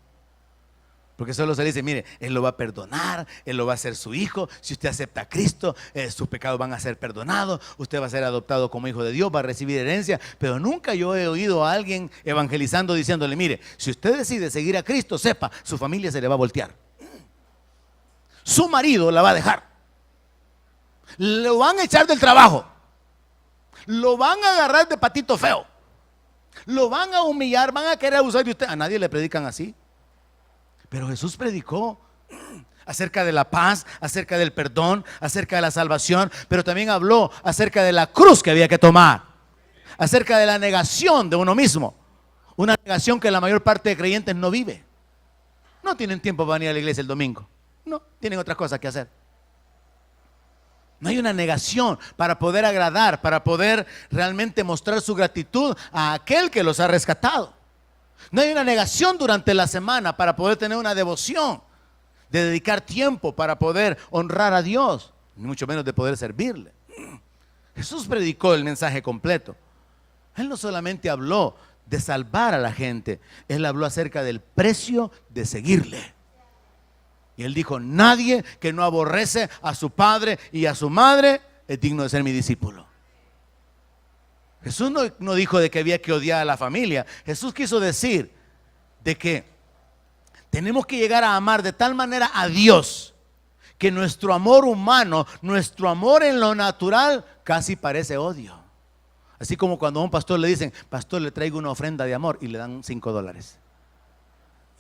Porque solo se le dice, mire, Él lo va a perdonar, Él lo va a hacer su hijo. Si usted acepta a Cristo, sus pecados van a ser perdonados. Usted va a ser adoptado como hijo de Dios, va a recibir herencia. Pero nunca yo he oído a alguien evangelizando diciéndole, mire, si usted decide seguir a Cristo, sepa, su familia se le va a voltear. Su marido la va a dejar. Lo van a echar del trabajo. Lo van a agarrar de patito feo. Lo van a humillar, van a querer abusar de usted. A nadie le predican así. Pero Jesús predicó acerca de la paz, acerca del perdón, acerca de la salvación, pero también habló acerca de la cruz que había que tomar, acerca de la negación de uno mismo, una negación que la mayor parte de creyentes no vive. No tienen tiempo para venir a la iglesia el domingo, no, tienen otras cosas que hacer. No hay una negación para poder agradar, para poder realmente mostrar su gratitud a aquel que los ha rescatado. No hay una negación durante la semana para poder tener una devoción, de dedicar tiempo para poder honrar a Dios, ni mucho menos de poder servirle. Jesús predicó el mensaje completo. Él no solamente habló de salvar a la gente, Él habló acerca del precio de seguirle. Y Él dijo, nadie que no aborrece a su padre y a su madre es digno de ser mi discípulo. Jesús no dijo de que había que odiar a la familia. Jesús quiso decir de que tenemos que llegar a amar de tal manera a Dios que nuestro amor humano, nuestro amor en lo natural casi parece odio. Así como cuando a un pastor le dicen, pastor, le traigo una ofrenda de amor y le dan $5.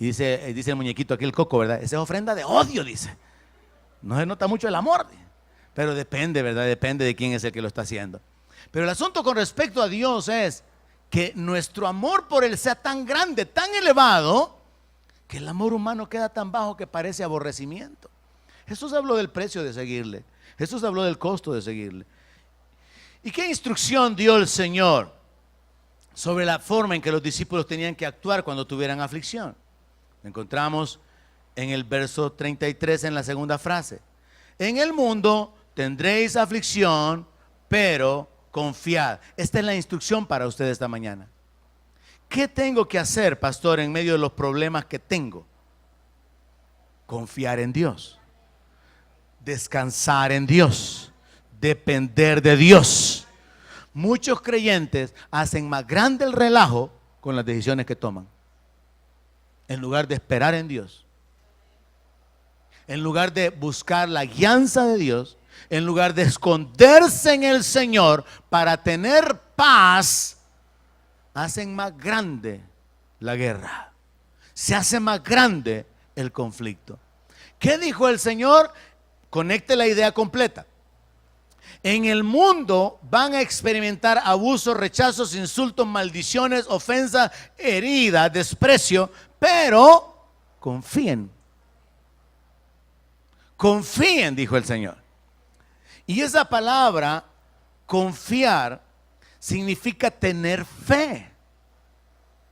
Y dice el muñequito aquí, el coco, ¿verdad? Esa es ofrenda de odio, dice. No se nota mucho el amor, pero depende, ¿verdad? Depende de quién es el que lo está haciendo. Pero el asunto con respecto a Dios es que nuestro amor por Él sea tan grande, tan elevado, que el amor humano queda tan bajo que parece aborrecimiento. Jesús habló del precio de seguirle. Jesús habló del costo de seguirle. ¿Y qué instrucción dio el Señor sobre la forma en que los discípulos tenían que actuar cuando tuvieran aflicción? Encontramos en el verso 33 en la segunda frase. En el mundo tendréis aflicción, pero confiad. Esta es la instrucción para ustedes esta mañana. ¿Qué tengo que hacer, pastor, en medio de los problemas que tengo? Confiar en Dios, descansar en Dios, depender de Dios. muchos creyentes hacen más grande el relajo con las decisiones que toman, en lugar de esperar en Dios, en lugar de buscar la guianza de Dios, en lugar de esconderse en el Señor para tener paz, hacen más grande la guerra, se hace más grande el conflicto. ¿Qué dijo el Señor? Conecte la idea completa. En el mundo van a experimentar abusos, rechazos, insultos, maldiciones, ofensas, heridas, desprecio, pero confíen. Confíen, dijo el Señor. Y esa palabra, confiar, significa tener fe.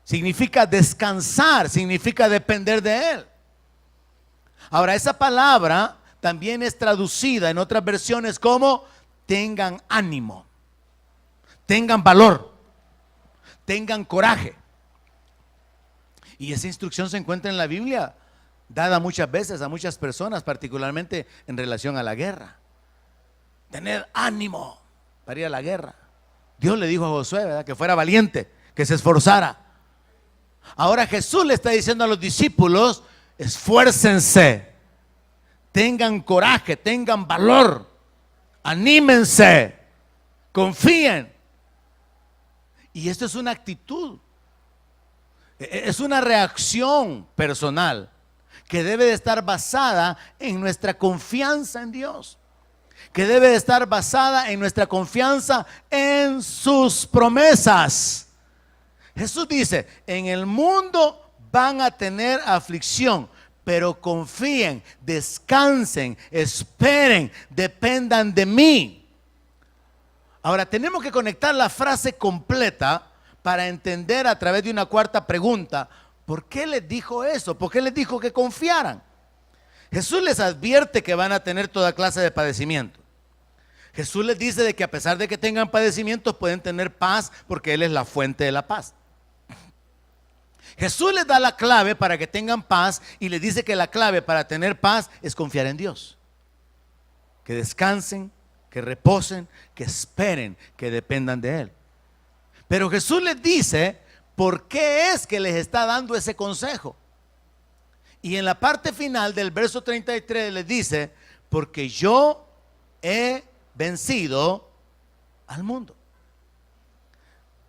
Significa descansar, significa depender de Él. Ahora, esa palabra también es traducida en otras versiones como tengan ánimo, tengan valor, tengan coraje. Y esa instrucción se encuentra en la Biblia, dada muchas veces a muchas personas, particularmente en relación a la guerra. Tener ánimo para ir a la guerra. Dios le dijo a Josué, ¿verdad?, que fuera valiente, que se esforzara. Ahora Jesús le está diciendo a los discípulos: esfuércense, tengan coraje, tengan valor, anímense, confíen. Y esto es una actitud, es una reacción personal que debe de estar basada en nuestra confianza en Dios, que debe de estar basada en nuestra confianza en sus promesas. Jesús dice: en el mundo van a tener aflicción, pero confíen, descansen, esperen, dependan de mí. Ahora tenemos que conectar la frase completa para entender a través de una cuarta pregunta: ¿por qué les dijo eso? ¿Por qué les dijo que confiaran? Jesús les advierte que van a tener toda clase de padecimiento. Jesús les dice de que a pesar de que tengan padecimientos pueden tener paz, porque Él es la fuente de la paz. Jesús les da la clave para que tengan paz y les dice que la clave para tener paz es confiar en Dios. Que descansen, que reposen, que esperen, que dependan de Él. Pero Jesús les dice por qué es que les está dando ese consejo. Y en la parte final del verso 33 les dice: porque yo he vencido al mundo.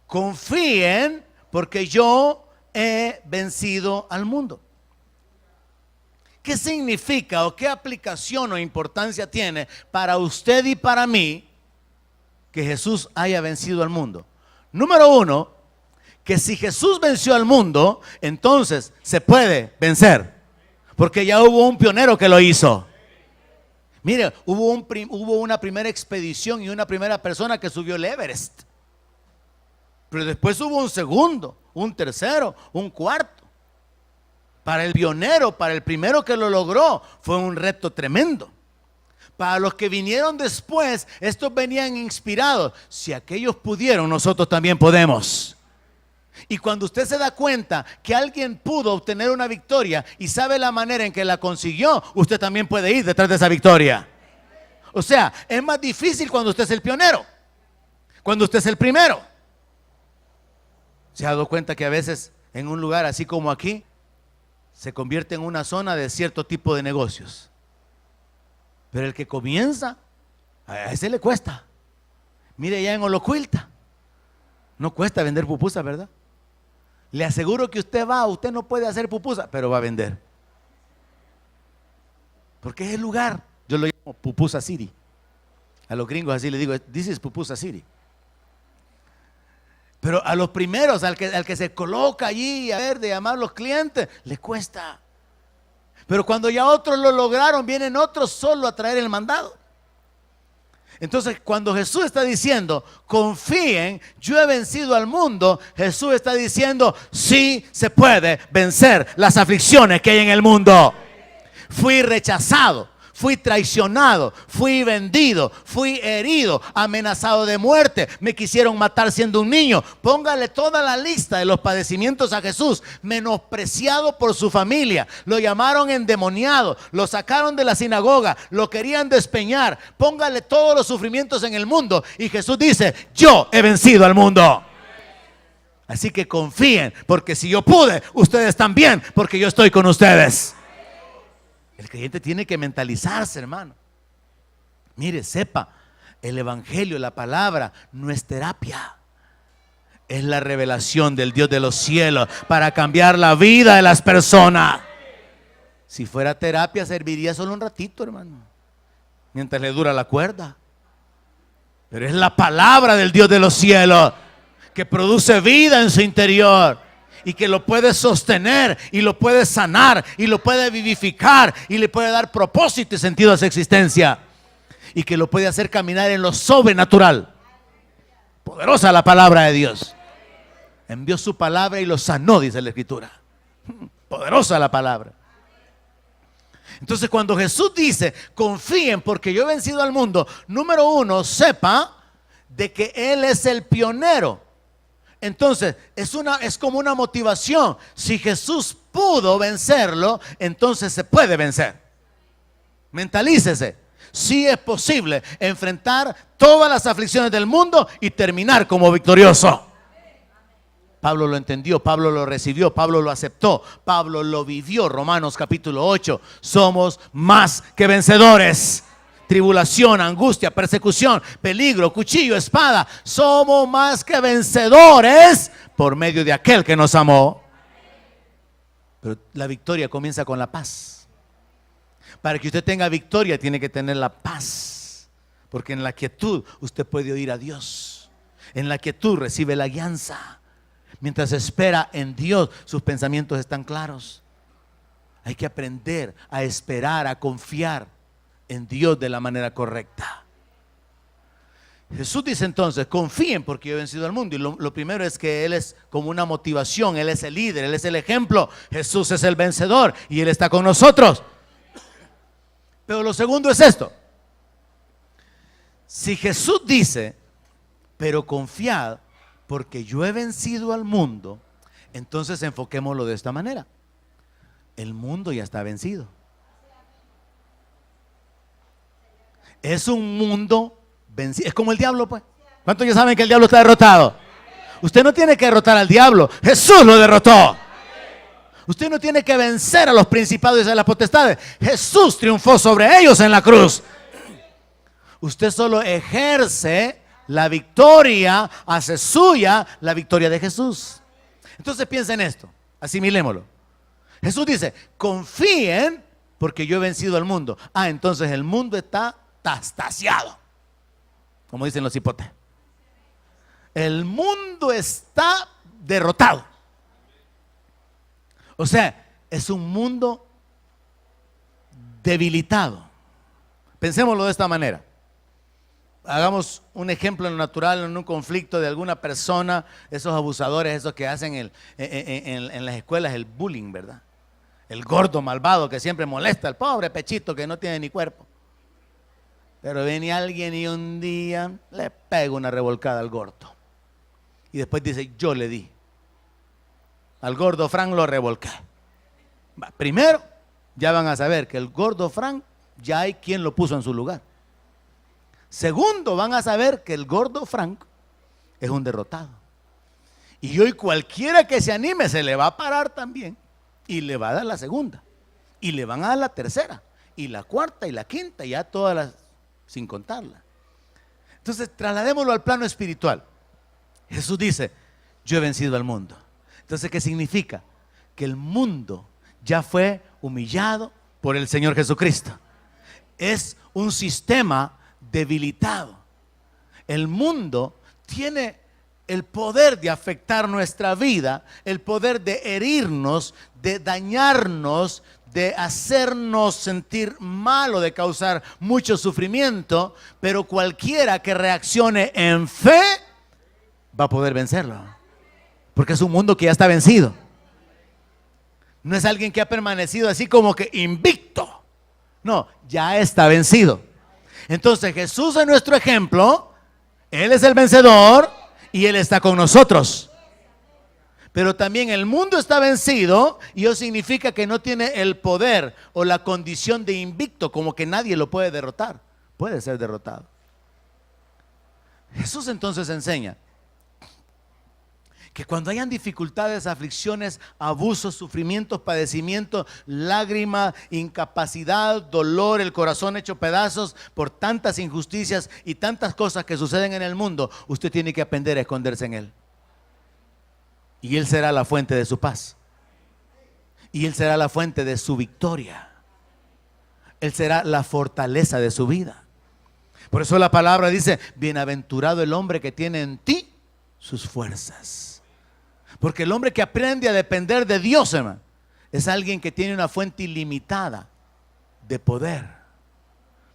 Confíen porque yo he vencido al mundo. ¿Qué significa o qué aplicación o importancia tiene para usted y para mí que Jesús haya vencido al mundo? Número uno, que si Jesús venció al mundo, entonces se puede vencer, porque ya hubo un pionero que lo hizo. Mire, hubo una primera expedición y una primera persona que subió el Everest. Pero después hubo un segundo, un tercero, un cuarto. Para el pionero, para el primero que lo logró, fue un reto tremendo. Para los que vinieron después, estos venían inspirados. Si aquellos pudieron, nosotros también podemos. Y cuando usted se da cuenta que alguien pudo obtener una victoria y sabe la manera en que la consiguió, usted también puede ir detrás de esa victoria. O sea, es más difícil cuando usted es el pionero, cuando usted es el primero. ¿Se ha dado cuenta que a veces en un lugar así como aquí se convierte en una zona de cierto tipo de negocios? Pero el que comienza, a ese le cuesta. Mire, ya en Olocuilta no cuesta vender pupusas, ¿verdad? Le aseguro que usted no puede hacer pupusa, pero va a vender. Porque es el lugar. Yo lo llamo Pupusa City. A los gringos así les digo: this is Pupusa City. Pero a los primeros, al que se coloca allí a ver de llamar a los clientes, le cuesta. Pero cuando ya otros lo lograron, vienen otros solo a traer el mandado. Entonces, cuando Jesús está diciendo: confíen, yo he vencido al mundo, Jesús está diciendo: sí se puede vencer las aflicciones que hay en el mundo. Fui rechazado, fui traicionado, fui vendido, fui herido, amenazado de muerte, me quisieron matar siendo un niño. Póngale toda la lista de los padecimientos a Jesús. Menospreciado por su familia, lo llamaron endemoniado, lo sacaron de la sinagoga, lo querían despeñar. Póngale todos los sufrimientos en el mundo y Jesús dice: yo he vencido al mundo. Así que confíen, porque si yo pude, ustedes también, porque yo estoy con ustedes. El creyente tiene que mentalizarse, hermano. Mire, sepa, el evangelio, la palabra, no es terapia. Es la revelación del Dios de los cielos para cambiar la vida de las personas. Si fuera terapia, serviría solo un ratito, hermano, mientras le dura la cuerda. Pero es la palabra del Dios de los cielos que produce vida en su interior y que lo puede sostener y lo puede sanar y lo puede vivificar y le puede dar propósito y sentido a su existencia y que lo puede hacer caminar en lo sobrenatural. Poderosa la palabra de Dios. Envió su palabra y lo sanó, dice la Escritura. Poderosa la palabra. Entonces, cuando Jesús dice: confíen porque yo he vencido al mundo, número uno, sepa de que Él es el pionero. Entonces, es como una motivación. Si Jesús pudo vencerlo, entonces se puede vencer. Mentalícese. Sí es posible enfrentar todas las aflicciones del mundo y terminar como victorioso. Pablo lo entendió, Pablo lo recibió, Pablo lo aceptó, Pablo lo vivió. Romanos capítulo 8. Somos más que vencedores. Tribulación, angustia, persecución, peligro, cuchillo, espada. Somos más que vencedores por medio de aquel que nos amó. Pero la victoria comienza con la paz. Para que usted tenga victoria, tiene que tener la paz. Porque en la quietud usted puede oír a Dios. En la quietud recibe la guianza. Mientras espera en Dios, sus pensamientos están claros. Hay que aprender a esperar, a confiar en Dios de la manera correcta. Jesús dice entonces: confíen porque yo he vencido al mundo. Y lo primero es que Él es como una motivación. Él es el líder, Él es el ejemplo. Jesús es el vencedor y Él está con nosotros. Pero lo segundo es esto: si Jesús dice: pero confiad porque yo he vencido al mundo, entonces enfoquémoslo de esta manera: el mundo ya está vencido. Es un mundo vencido. Es como el diablo, pues. ¿Cuántos ya saben que el diablo está derrotado? Usted no tiene que derrotar al diablo, Jesús lo derrotó. Usted no tiene que vencer a los principados y a las potestades, Jesús triunfó sobre ellos en la cruz. Usted solo ejerce la victoria, hace suya la victoria de Jesús. Entonces piensa en esto, asimilémoslo. Jesús dice: confíen porque yo he vencido al mundo. Entonces el mundo está tastaciado, como dicen los hipotes. El mundo está derrotado. O sea, es un mundo debilitado. Pensémoslo de esta manera. Hagamos un ejemplo en lo natural, en un conflicto de alguna persona, esos abusadores, esos que hacen en las escuelas el bullying, ¿verdad? El gordo malvado que siempre molesta al pobre pechito que no tiene ni cuerpo. Pero viene alguien y un día le pega una revolcada al gordo. Y después dice: yo le di. Al gordo Frank lo revolqué. Primero, ya van a saber que el gordo Frank ya hay quien lo puso en su lugar. Segundo, van a saber que el gordo Frank es un derrotado. Y hoy cualquiera que se anime se le va a parar también. Y le va a dar la segunda. Y le van a dar la tercera. Y la cuarta y la quinta. Y ya todas las, sin contarla. Entonces trasladémoslo al plano espiritual. Jesús dice: yo he vencido al mundo. Entonces, ¿qué significa? Que el mundo ya fue humillado por el Señor Jesucristo. Es un sistema debilitado. El mundo tiene el poder de afectar nuestra vida, el poder de herirnos, de dañarnos, de hacernos sentir mal o de causar mucho sufrimiento, pero cualquiera que reaccione en fe va a poder vencerlo. Porque es un mundo que ya está vencido. No es alguien que ha permanecido así como que invicto. No, ya está vencido. Entonces Jesús es nuestro ejemplo, Él es el vencedor y Él está con nosotros. Pero también el mundo está vencido y eso significa que no tiene el poder o la condición de invicto, como que nadie lo puede derrotar. Puede ser derrotado. Jesús entonces enseña que cuando hayan dificultades, aflicciones, abusos, sufrimientos, padecimientos, lágrimas, incapacidad, dolor, el corazón hecho pedazos por tantas injusticias y tantas cosas que suceden en el mundo, usted tiene que aprender a esconderse en Él. Y Él será la fuente de su paz. Y Él será la fuente de su victoria. Él será la fortaleza de su vida. Por eso la palabra dice: bienaventurado el hombre que tiene en ti sus fuerzas. Porque el hombre que aprende a depender de Dios, hermano, es alguien que tiene una fuente ilimitada de poder.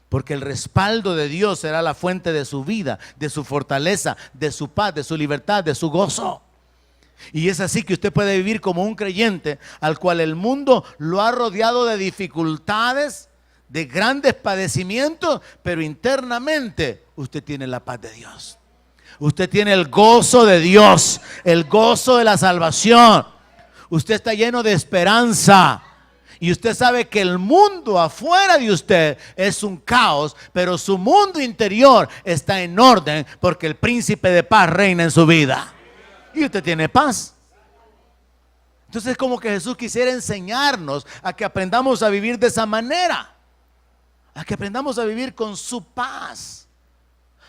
Porque el respaldo de Dios será la fuente de su vida, de su fortaleza, de su paz, de su libertad, de su gozo. Y es así que usted puede vivir como un creyente al cual el mundo lo ha rodeado de dificultades, de grandes padecimientos, pero internamente usted tiene la paz de Dios. Usted tiene el gozo de Dios, el gozo de la salvación. Usted está lleno de esperanza. Y usted sabe que el mundo afuera de usted es un caos, pero su mundo interior está en orden porque el príncipe de paz reina en su vida. Y usted tiene paz. Entonces es como que Jesús quisiera enseñarnos a que aprendamos a vivir de esa manera. A que aprendamos a vivir con su paz.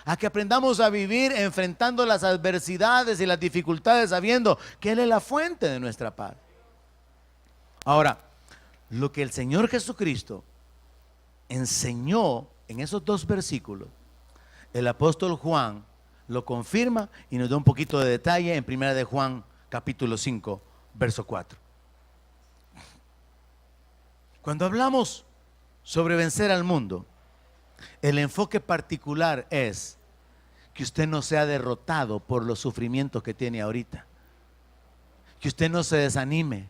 A que aprendamos a vivir enfrentando las adversidades y las dificultades sabiendo que Él es la fuente de nuestra paz. Ahora, lo que el Señor Jesucristo enseñó en esos dos versículos, el apóstol Juan lo confirma y nos da un poquito de detalle en 1 de Juan capítulo 5 verso 4. Cuando hablamos sobre vencer al mundo, el enfoque particular es que usted no sea derrotado por los sufrimientos que tiene ahorita, que usted no se desanime,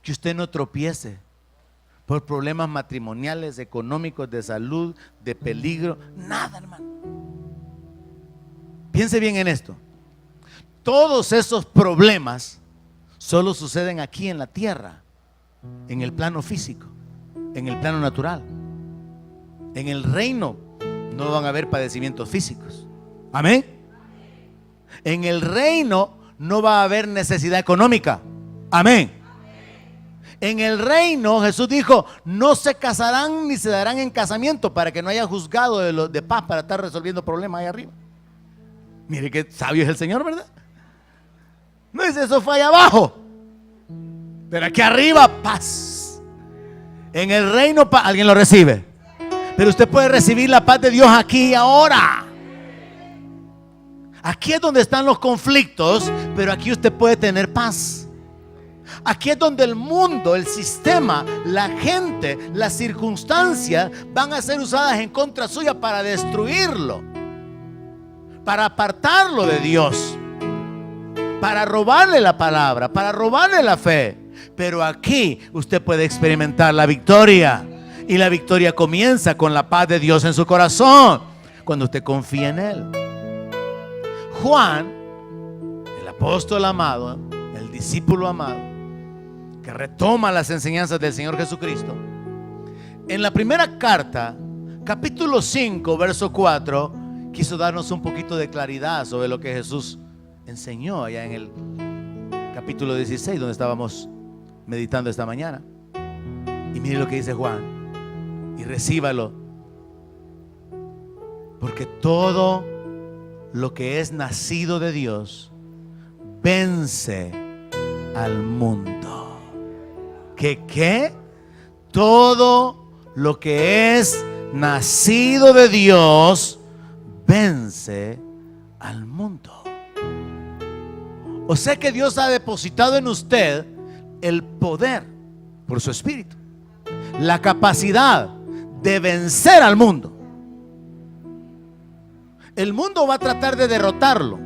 que usted no tropiece por problemas matrimoniales, económicos, de salud, de peligro, nada, hermano. Piense bien en esto. Todos esos problemas solo suceden aquí en la tierra, en el plano físico, en el plano natural. En el reino no van a haber padecimientos físicos. Amén. En el reino no va a haber necesidad económica. Amén. En el reino Jesús dijo: no se casarán ni se darán en casamiento para que no haya juzgado de paz para estar resolviendo problemas ahí arriba. Mire qué sabio es el Señor, ¿verdad? No dice eso fue allá abajo, pero aquí arriba paz. En el reino alguien lo recibe, pero usted puede recibir la paz de Dios aquí y ahora. Aquí es donde están los conflictos, pero aquí usted puede tener paz. Aquí es donde el mundo, el sistema, la gente, las circunstancias van a ser usadas en contra suya para destruirlo, para apartarlo de Dios, para robarle la palabra, para robarle la fe. Pero aquí usted puede experimentar la victoria. Y la victoria comienza con la paz de Dios en su corazón, cuando usted confía en Él. Juan, el apóstol amado, el discípulo amado, que retoma las enseñanzas del Señor Jesucristo, en la primera carta, capítulo 5, verso 4, quiso darnos un poquito de claridad sobre lo que Jesús enseñó allá en el capítulo 16, donde estábamos meditando esta mañana. Y mire lo que dice Juan, y recíbalo, porque todo lo que es nacido de Dios vence al mundo. ¿Qué? Todo lo que es nacido de Dios vence al mundo. O sea que Dios ha depositado en usted el poder por su espíritu, la capacidad de vencer al mundo. El mundo va a tratar de derrotarlo.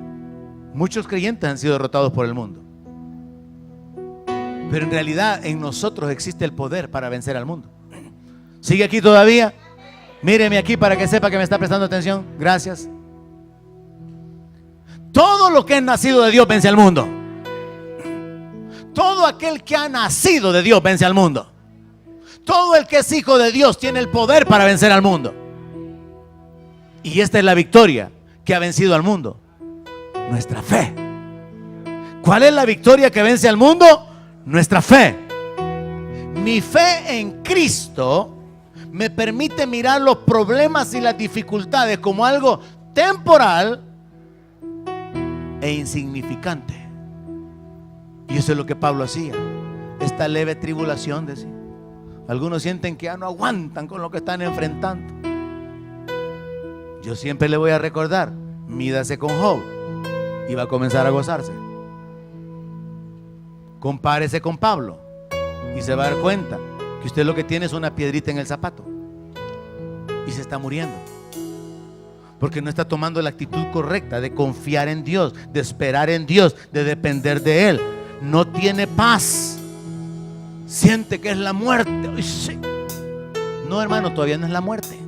Muchos creyentes han sido derrotados por el mundo, pero en realidad en nosotros existe el poder para vencer al mundo. ¿Sigue aquí todavía? Míreme aquí para que sepa que me está prestando atención. Gracias. Todo lo que es nacido de Dios vence al mundo. Todo aquel que ha nacido de Dios vence al mundo. Todo el que es hijo de Dios tiene el poder para vencer al mundo. Y esta es la victoria que ha vencido al mundo: nuestra fe. ¿Cuál es la victoria que vence al mundo? Nuestra fe. Mi fe en Cristo me permite mirar los problemas y las dificultades como algo temporal e insignificante. Y eso es lo que Pablo hacía. Esta leve tribulación, decía. Algunos sienten que ya no aguantan con lo que están enfrentando. Yo siempre le voy a recordar: mídase con Job y va a comenzar a gozarse. Compárese con Pablo y se va a dar cuenta que usted lo que tiene es una piedrita en el zapato y se está muriendo, porque no está tomando la actitud correcta de confiar en Dios, de esperar en Dios, de depender de Él. No tiene paz, siente que es la muerte. Uy, sí. No, hermano, todavía no es la muerte,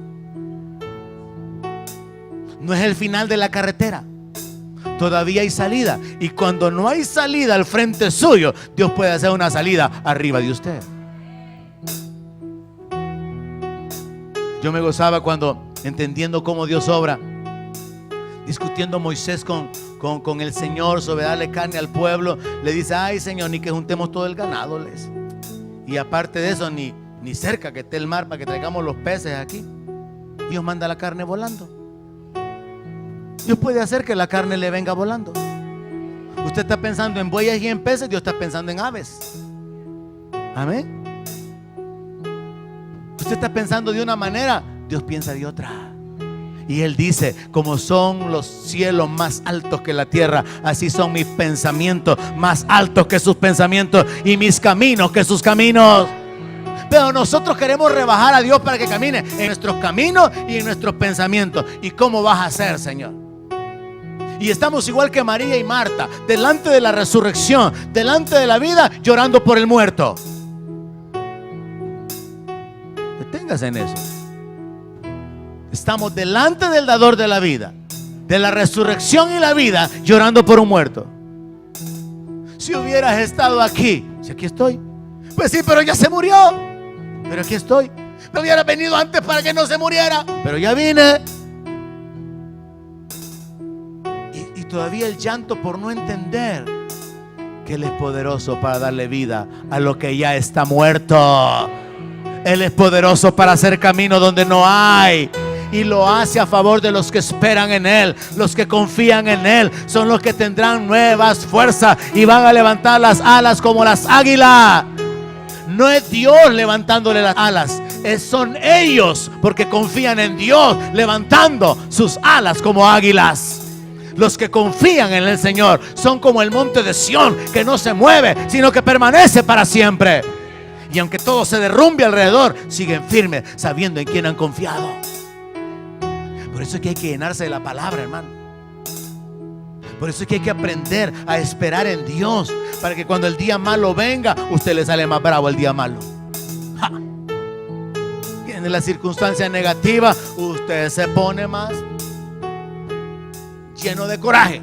no es el final de la carretera. Todavía hay salida. Y cuando no hay salida al frente suyo, Dios puede hacer una salida arriba de usted. Yo me gozaba cuando, entendiendo cómo Dios obra, discutiendo Moisés con el Señor sobre darle carne al pueblo, le dice: ay, Señor, ni que juntemos todo el ganado, les. Y aparte de eso, ni cerca que esté el mar para que traigamos los peces aquí. Dios manda la carne volando. Dios puede hacer que la carne le venga volando. Usted está pensando en bueyes y en peces, Dios está pensando en aves. Amén. Usted está pensando de una manera, Dios piensa de otra. Y Él dice: como son los cielos más altos que la tierra, así son mis pensamientos más altos que sus pensamientos, y mis caminos que sus caminos. Pero nosotros queremos rebajar a Dios para que camine en nuestros caminos y en nuestros pensamientos. ¿Y cómo vas a hacer, Señor? Y estamos igual que María y Marta, delante de la resurrección, delante de la vida, llorando por el muerto. Deténgase en eso. Estamos delante del dador de la vida, de la resurrección y la vida, llorando por un muerto. Si hubieras estado aquí, si aquí estoy. Pues sí, pero ya se murió. Pero aquí estoy. Me hubiera venido antes para que no se muriera, pero ya vine. Y todavía el llanto por no entender que Él es poderoso para darle vida a lo que ya está muerto. Él es poderoso para hacer camino donde no hay. Y lo hace a favor de los que esperan en Él. Los que confían en Él son los que tendrán nuevas fuerzas y van a levantar las alas como las águilas. No es Dios levantándole las alas, son ellos, porque confían en Dios, levantando sus alas como águilas. Los que confían en el Señor son como el monte de Sión, que no se mueve, sino que permanece para siempre. Y aunque todo se derrumbe alrededor, siguen firmes, sabiendo en quién han confiado. Por eso es que hay que llenarse de la palabra, hermano. Por eso es que hay que aprender a esperar en Dios, para que cuando el día malo venga, usted le sale más bravo el día malo. ¡Ja! Viene la circunstancia negativa, usted se pone más lleno de coraje.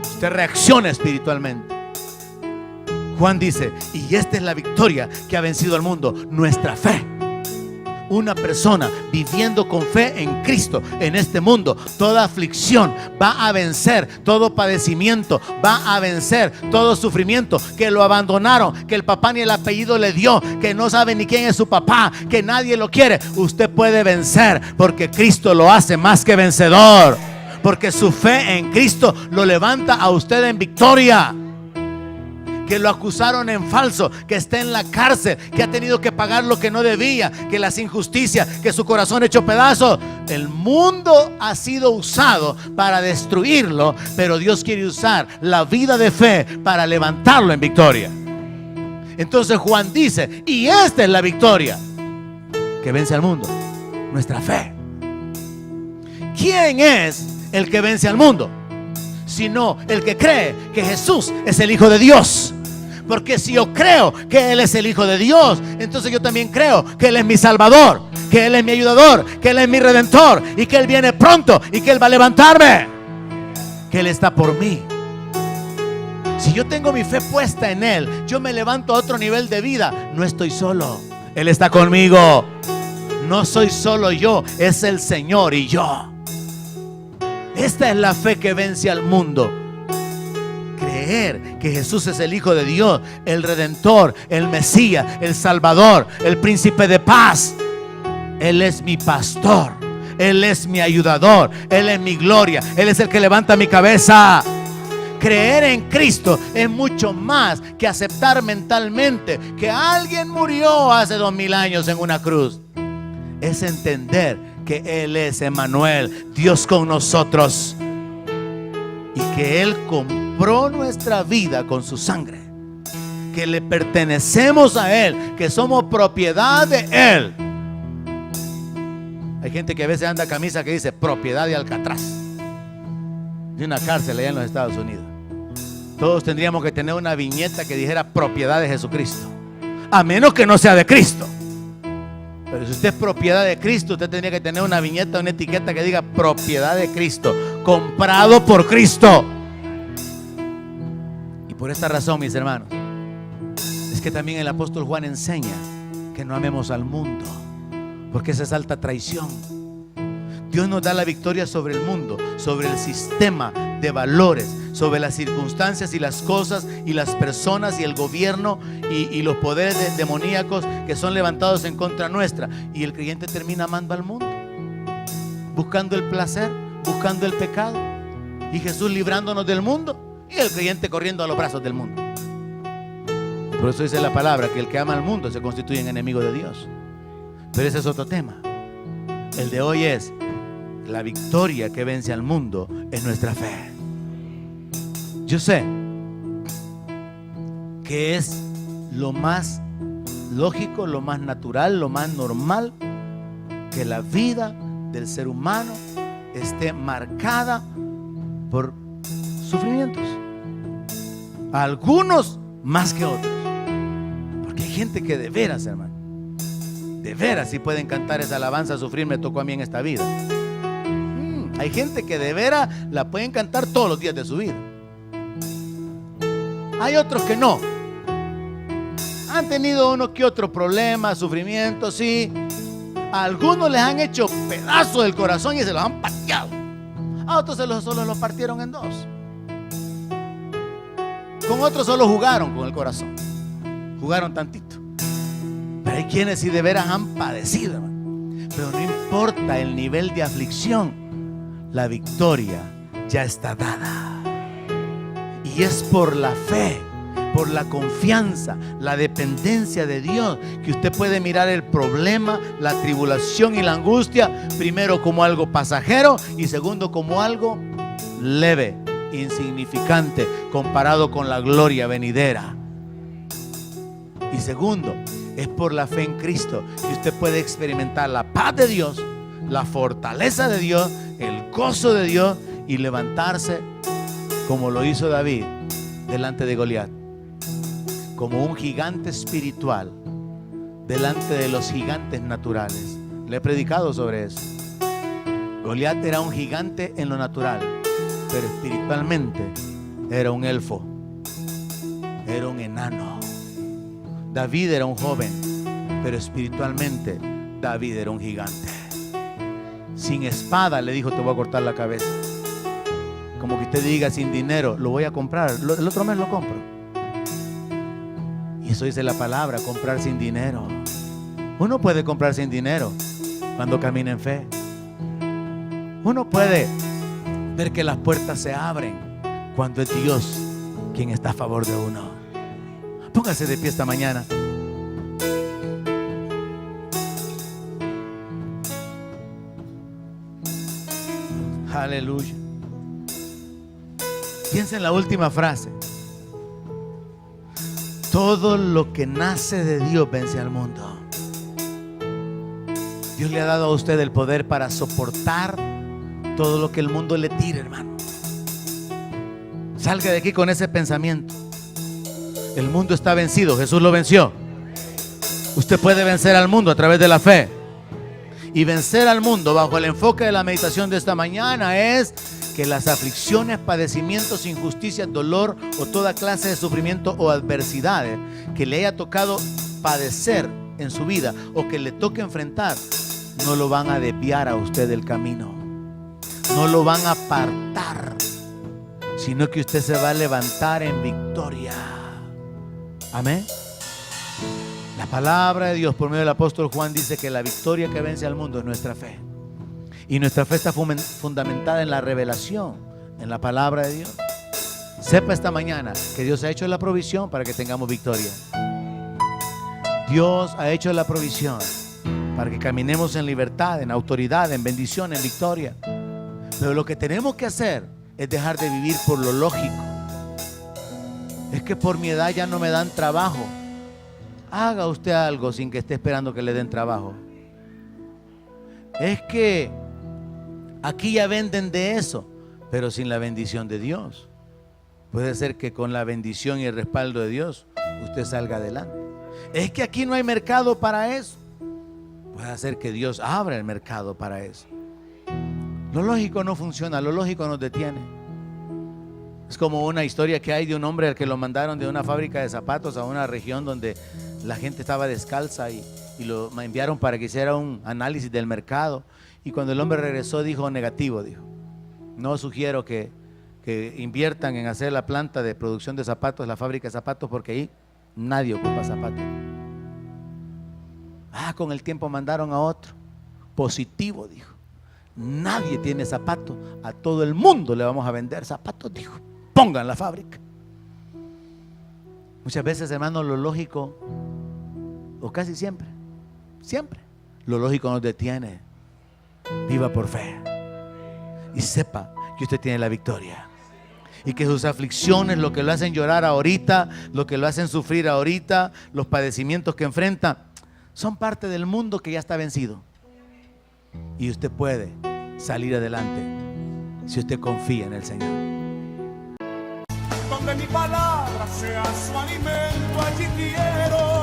Usted reacciona espiritualmente. Juan dice: y esta es la victoria que ha vencido al mundo, nuestra fe. Una persona viviendo con fe en Cristo en este mundo, toda aflicción va a vencer, todo padecimiento va a vencer, todo sufrimiento, que lo abandonaron, que el papá ni el apellido le dio, que no sabe ni quién es su papá, que nadie lo quiere. Usted puede vencer porque Cristo lo hace más que vencedor, porque su fe en Cristo lo levanta a usted en victoria. Que lo acusaron en falso, que está en la cárcel, que ha tenido que pagar lo que no debía, que las injusticias, que su corazón hecho pedazos. El mundo ha sido usado para destruirlo, pero Dios quiere usar la vida de fe para levantarlo en victoria. Entonces Juan dice: y esta es la victoria que vence al mundo, nuestra fe. ¿Quién es el que vence al mundo? Sino el que cree que Jesús es el Hijo de Dios. Porque si yo creo que Él es el Hijo de Dios, entonces yo también creo que Él es mi Salvador, que Él es mi ayudador, que Él es mi Redentor y que Él viene pronto y que Él va a levantarme, que Él está por mí. Si yo tengo mi fe puesta en Él, yo me levanto a otro nivel de vida. No estoy solo, Él está conmigo. No soy solo yo, es el Señor y yo. Esta es la fe que vence al mundo. Creer que Jesús es el Hijo de Dios, el Redentor, el Mesías, el Salvador, el Príncipe de paz. Él es mi pastor, Él es mi ayudador, Él es mi gloria, Él es el que levanta mi cabeza. Creer en Cristo es mucho más que aceptar mentalmente que alguien murió hace 2000 años en una cruz. Es entender que Él es Emmanuel, Dios con nosotros, y que Él compró nuestra vida con su sangre, que le pertenecemos a Él, que somos propiedad de Él. Hay gente que a veces anda camisa que dice propiedad de Alcatraz, de una cárcel allá en los Estados Unidos. Todos tendríamos que tener una viñeta que dijera propiedad de Jesucristo, a menos que no sea de Cristo. Pero si usted es propiedad de Cristo, usted tendría que tener una viñeta, una etiqueta que diga propiedad de Cristo, comprado por Cristo. Y por esta razón, mis hermanos, es que también el apóstol Juan enseña que no amemos al mundo, porque esa es alta traición. Dios nos da la victoria sobre el mundo, sobre el sistema de valores, sobre las circunstancias y las cosas y las personas y el gobierno y los poderes demoníacos que son levantados en contra nuestra. Y el creyente termina amando al mundo, buscando el placer, buscando el pecado, y Jesús librándonos del mundo y el creyente corriendo a los brazos del mundo. Por eso dice la palabra que el que ama al mundo se constituye en enemigo de Dios. Pero ese es otro tema. El de hoy es: la victoria que vence al mundo es nuestra fe. Yo sé que es lo más lógico, lo más natural, lo más normal que la vida del ser humano esté marcada por sufrimientos. Algunos más que otros. Porque hay gente que de veras, hermano, de veras sí pueden cantar esa alabanza: sufrir me tocó a mí en esta vida. Hay gente que de veras la pueden cantar todos los días de su vida. Hay otros que no. Han tenido uno que otro problema, sufrimiento, sí. A algunos les han hecho pedazos del corazón y se los han pateado. A otros solo los partieron en dos. Con otros solo jugaron con el corazón. Jugaron tantito. Pero hay quienes sí de veras han padecido, hermano. Pero no importa el nivel de aflicción, la victoria ya está dada. Y es por la fe, por la confianza, la dependencia de Dios, que usted puede mirar el problema, la tribulación y la angustia, primero como algo pasajero y segundo como algo leve, insignificante, comparado con la gloria venidera. Y segundo, es por la fe en Cristo que usted puede experimentar la paz de Dios, la fortaleza de Dios, el gozo de Dios, y levantarse como lo hizo David delante de Goliat, como un gigante espiritual delante de los gigantes naturales. Le he predicado sobre eso. Goliat era un gigante en lo natural, pero espiritualmente era un elfo, era un enano. David era un joven, pero espiritualmente David era un gigante. Sin espada le dijo: te voy a cortar la cabeza. Como que usted diga: sin dinero, lo voy a comprar, el otro mes lo compro. Y eso dice la palabra: comprar sin dinero. Uno puede comprar sin dinero cuando camina en fe. Uno puede ver que las puertas se abren cuando es Dios quien está a favor de uno. Póngase de pie esta mañana. Aleluya. Piensa en la última frase: todo lo que nace de Dios vence al mundo. Dios le ha dado a usted el poder para soportar todo lo que el mundo le tire, hermano. Salga de aquí con ese pensamiento. El mundo está vencido, Jesús lo venció. Usted puede vencer al mundo a través de la fe. Y vencer al mundo bajo el enfoque de la meditación de esta mañana es que las aflicciones, padecimientos, injusticias, dolor o toda clase de sufrimiento o adversidades que le haya tocado padecer en su vida o que le toque enfrentar, no lo van a desviar a usted del camino, no lo van a apartar, sino que usted se va a levantar en victoria. Amén. La palabra de Dios por medio del apóstol Juan dice que la victoria que vence al mundo es nuestra fe. Y nuestra fe está fundamentada en la revelación, en la palabra de Dios. Sepa esta mañana que Dios ha hecho la provisión para que tengamos victoria. Dios ha hecho la provisión para que caminemos en libertad, en autoridad, en bendición, en victoria. Pero lo que tenemos que hacer es dejar de vivir por lo lógico. Es que por mi edad ya no me dan trabajo. Haga usted algo sin que esté esperando que le den trabajo. Es que aquí ya venden de eso, pero sin la bendición de Dios. Puede ser que con la bendición y el respaldo de Dios usted salga adelante. Es que aquí no hay mercado para eso. Puede ser que Dios abra el mercado para eso. Lo lógico no funciona, lo lógico nos detiene. Es como una historia que hay de un hombre al que lo mandaron de una fábrica de zapatos a una región donde la gente estaba descalza y lo enviaron para que hiciera un análisis del mercado. Y cuando el hombre regresó dijo negativo, dijo: no sugiero que inviertan en hacer la planta de producción de zapatos, la fábrica de zapatos, porque ahí nadie ocupa zapatos. Con el tiempo mandaron a otro, positivo, dijo: nadie tiene zapatos, a todo el mundo le vamos a vender zapatos, dijo, pongan la fábrica. Muchas veces, hermano, lo lógico, o casi siempre, lo lógico nos detiene. Viva por fe y sepa que usted tiene la victoria, y que sus aflicciones, lo que lo hacen llorar ahorita, lo que lo hacen sufrir ahorita, los padecimientos que enfrenta, son parte del mundo que ya está vencido. Y usted puede salir adelante si usted confía en el Señor. Donde mi palabra sea su alimento, allí quiero